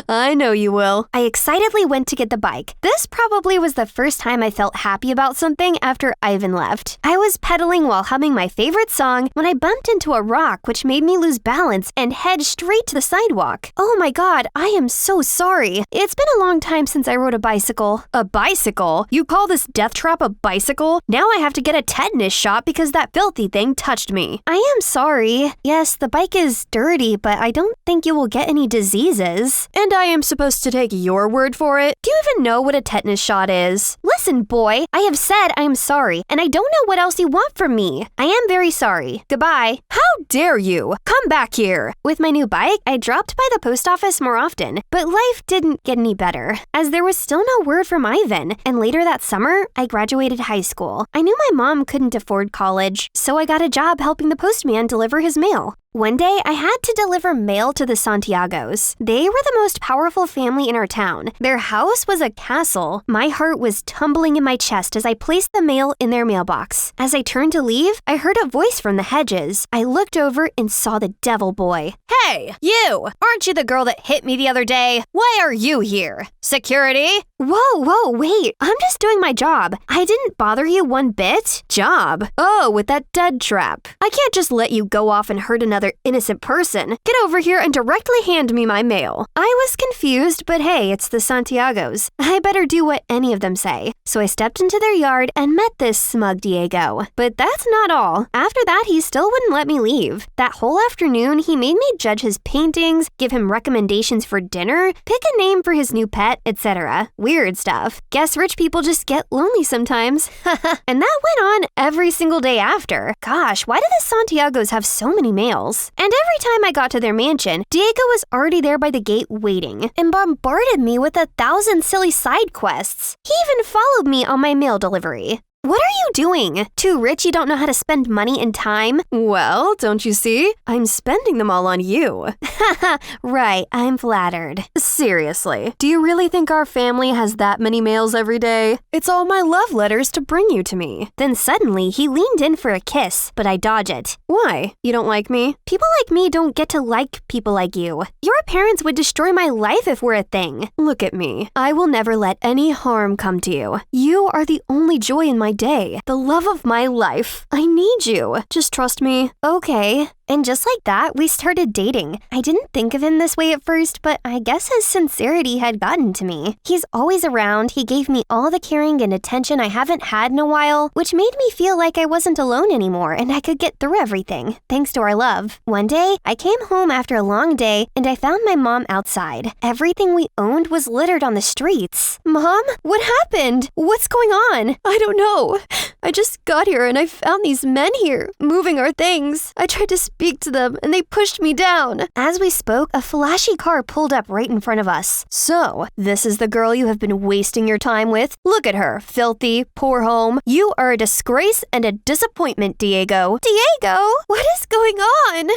I know you will. I excitedly went to get the bike. This probably was the first time I felt happy about something after Ivan left. I was pedaling while humming my favorite song when I bumped into a rock which made me lose balance and head straight to the sidewalk. Oh my god, I am so sorry. It's been a long time since I rode a bicycle. A bicycle? You call this death trap a bicycle? Now I have to get a tetanus shot because that filthy thing touched me. I am sorry. Yes, the bike is dirty, but I don't think you will get any diseases. And I am supposed to take your word for it? Do you even know what a tetanus shot is? Listen, boy, I have said I am sorry, and I don't know what else you want from me. I am very sorry. Goodbye. How dare you? Come back here. With my new bike, I dropped by the post office more often, but life didn't get any better, as there was still no word from Ivan, and later that summer, I graduated high school. I knew my mom couldn't afford college, so I got a job helping the postman deliver his mail. One day, I had to deliver mail to the Santiagos. They were the most powerful family in our town. Their house was a castle. My heart was tumbling in my chest as I placed the mail in their mailbox. As I turned to leave, I heard a voice from the hedges. I looked over and saw the devil boy. Hey, you! Aren't you the girl that hit me the other day? Why are you here? Security? Whoa, wait. I'm just doing my job. I didn't bother you one bit. Job? Oh, with that dead trap. I can't just let you go off and hurt another innocent person. Get over here and directly hand me my mail. I was confused, but hey, it's the Santiagos. I better do what any of them say. So I stepped into their yard and met this smug Diego. But that's not all. After that, he still wouldn't let me leave. That whole afternoon, he made me judge his paintings, give him recommendations for dinner, pick a name for his new pet, etc. Weird stuff. Guess rich people just get lonely sometimes. And that went on every single day after. Gosh, why do the Santiagos have so many mails? And every time I got to their mansion, Diego was already there by the gate waiting and bombarded me with 1,000 silly side quests. He even followed me on my mail delivery. What are you doing? Too rich you don't know how to spend money and time? Well, don't you see? I'm spending them all on you. Haha, right, I'm flattered. Seriously, do you really think our family has that many mails every day? It's all my love letters to bring you to me. Then suddenly, he leaned in for a kiss, but I dodge it. Why? You don't like me? People like me don't get to like people like you. Your parents would destroy my life if we're a thing. Look at me. I will never let any harm come to you. You are the only joy in my day, the love of my life. I need you. Just trust me. Okay. And just like that, we started dating. I didn't think of him this way at first, but I guess his sincerity had gotten to me. He's always around, he gave me all the caring and attention I haven't had in a while, which made me feel like I wasn't alone anymore and I could get through everything, thanks to our love. One day, I came home after a long day and I found my mom outside. Everything we owned was littered on the streets. Mom, what happened? What's going on? I don't know. I just got here and I found these men here, moving our things. I tried to speak to them and they pushed me down. As we spoke, a flashy car pulled up right in front of us. So, this is the girl you have been wasting your time with? Look at her, filthy, poor home. You are a disgrace and a disappointment, Diego. Diego? What is going on?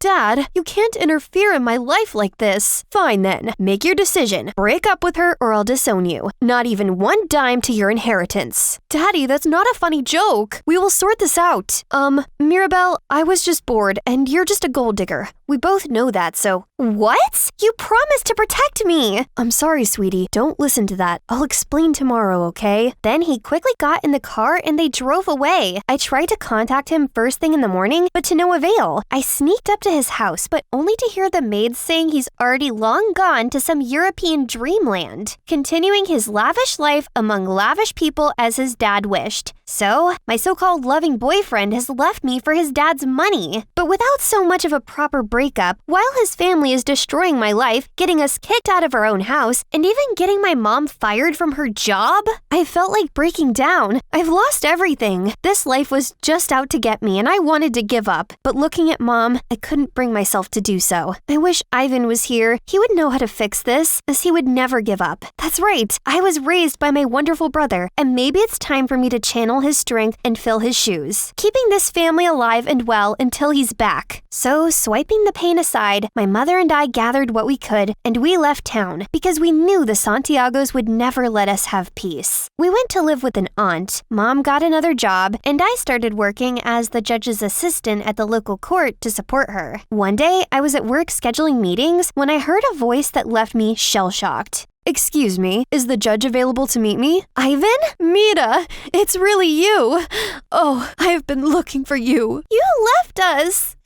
Dad, you can't interfere in my life like this. Fine then, make your decision. Break up with her or I'll disown you. Not even one dime to your inheritance. Daddy, that's not a funny joke. We will sort this out. Mirabelle, I was just bored and you're just a gold digger. We both know that, so... What? You promised to protect me! I'm sorry, sweetie. Don't listen to that. I'll explain tomorrow, okay? Then he quickly got in the car and they drove away. I tried to contact him first thing in the morning, but to no avail. I sneaked up to his house, but only to hear the maids saying he's already long gone to some European dreamland, continuing his lavish life among lavish people as his dad wished. So, my so-called loving boyfriend has left me for his dad's money. But without so much of a proper breakup, while his family is destroying my life, getting us kicked out of our own house, and even getting my mom fired from her job, I felt like breaking down. I've lost everything. This life was just out to get me and I wanted to give up. But looking at Mom, I couldn't bring myself to do so. I wish Ivan was here. He would know how to fix this, as he would never give up. That's right. I was raised by my wonderful brother, and maybe it's time for me to channel his strength and fill his shoes, keeping this family alive and well until he's back. So, swiping the pain aside, my mother and I gathered what we could, and we left town because we knew the Santiagos would never let us have peace. We went to live with an aunt, Mom got another job, and I started working as the judge's assistant at the local court to support her. One day, I was at work scheduling meetings when I heard a voice that left me shell-shocked. Excuse me, is the judge available to meet me? Ivan? Mira, it's really you. Oh, I have been looking for you. You left us.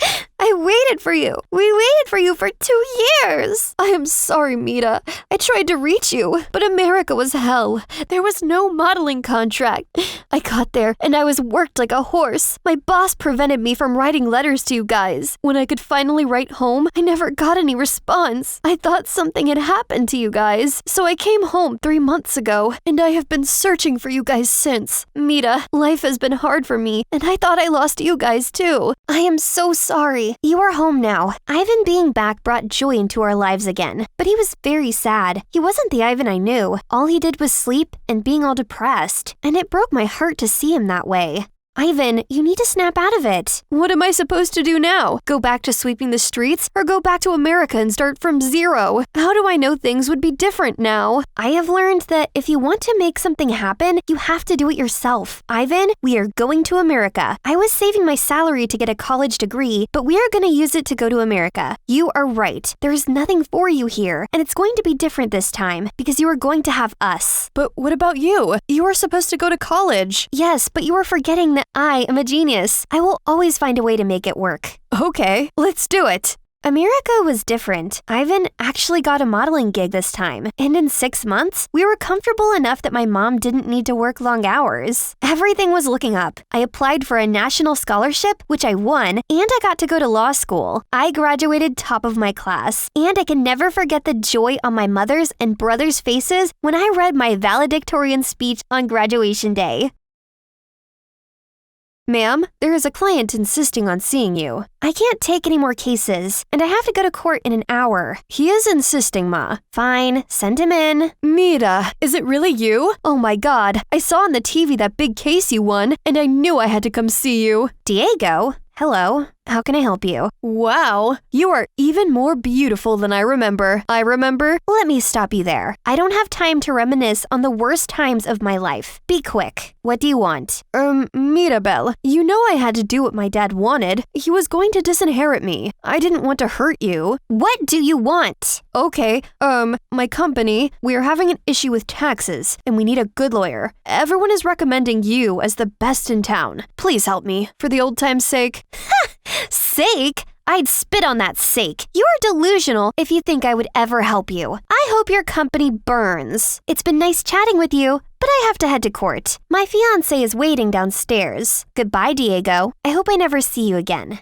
I waited for you. We waited for you for 2 years. I am sorry, Mira. I tried to reach you, but America was hell. There was no modeling contract. I got there, and I was worked like a horse. My boss prevented me from writing letters to you guys. When I could finally write home, I never got any response. I thought something had happened to you guys. So I came home 3 months ago, and I have been searching for you guys since. Mira, life has been hard for me, and I thought I lost you guys too. I am so sorry. You are home now. Ivan being back brought joy into our lives again, but he was very sad. He wasn't the Ivan I knew. All he did was sleep and being all depressed, and it broke my heart to see him that way. Ivan, you need to snap out of it. What am I supposed to do now? Go back to sweeping the streets or go back to America and start from zero? How do I know things would be different now? I have learned that if you want to make something happen, you have to do it yourself. Ivan, we are going to America. I was saving my salary to get a college degree, but we are going to use it to go to America. You are right. There is nothing for you here, and it's going to be different this time because you are going to have us. But what about you? You are supposed to go to college. Yes, but you are forgetting that I am a genius. I will always find a way to make it work. Okay, let's do it. America was different. Ivan actually got a modeling gig this time, and in 6 months, we were comfortable enough that my mom didn't need to work long hours. Everything was looking up. I applied for a national scholarship, which I won, and I got to go to law school. I graduated top of my class, and I can never forget the joy on my mother's and brother's faces when I read my valedictorian speech on graduation day. Ma'am, there is a client insisting on seeing you. I can't take any more cases, and I have to go to court in an hour. He is insisting, Ma. Fine, send him in. Mira, is it really you? Oh my God, I saw on the TV that big case you won, and I knew I had to come see you. Diego? Hello, how can I help you? Wow, you are even more beautiful than I remember. Let me stop you there. I don't have time to reminisce on the worst times of my life. Be quick. What do you want? Mirabelle, you know I had to do what my dad wanted. He was going to disinherit me. I didn't want to hurt you. What do you want? Okay, my company, we are having an issue with taxes, and we need a good lawyer. Everyone is recommending you as the best in town. Please help me, for the old time's sake. Ha! Sake? I'd spit on that sake. You're delusional if you think I would ever help you. I hope your company burns. It's been nice chatting with you, but I have to head to court. My fiancé is waiting downstairs. Goodbye, Diego. I hope I never see you again.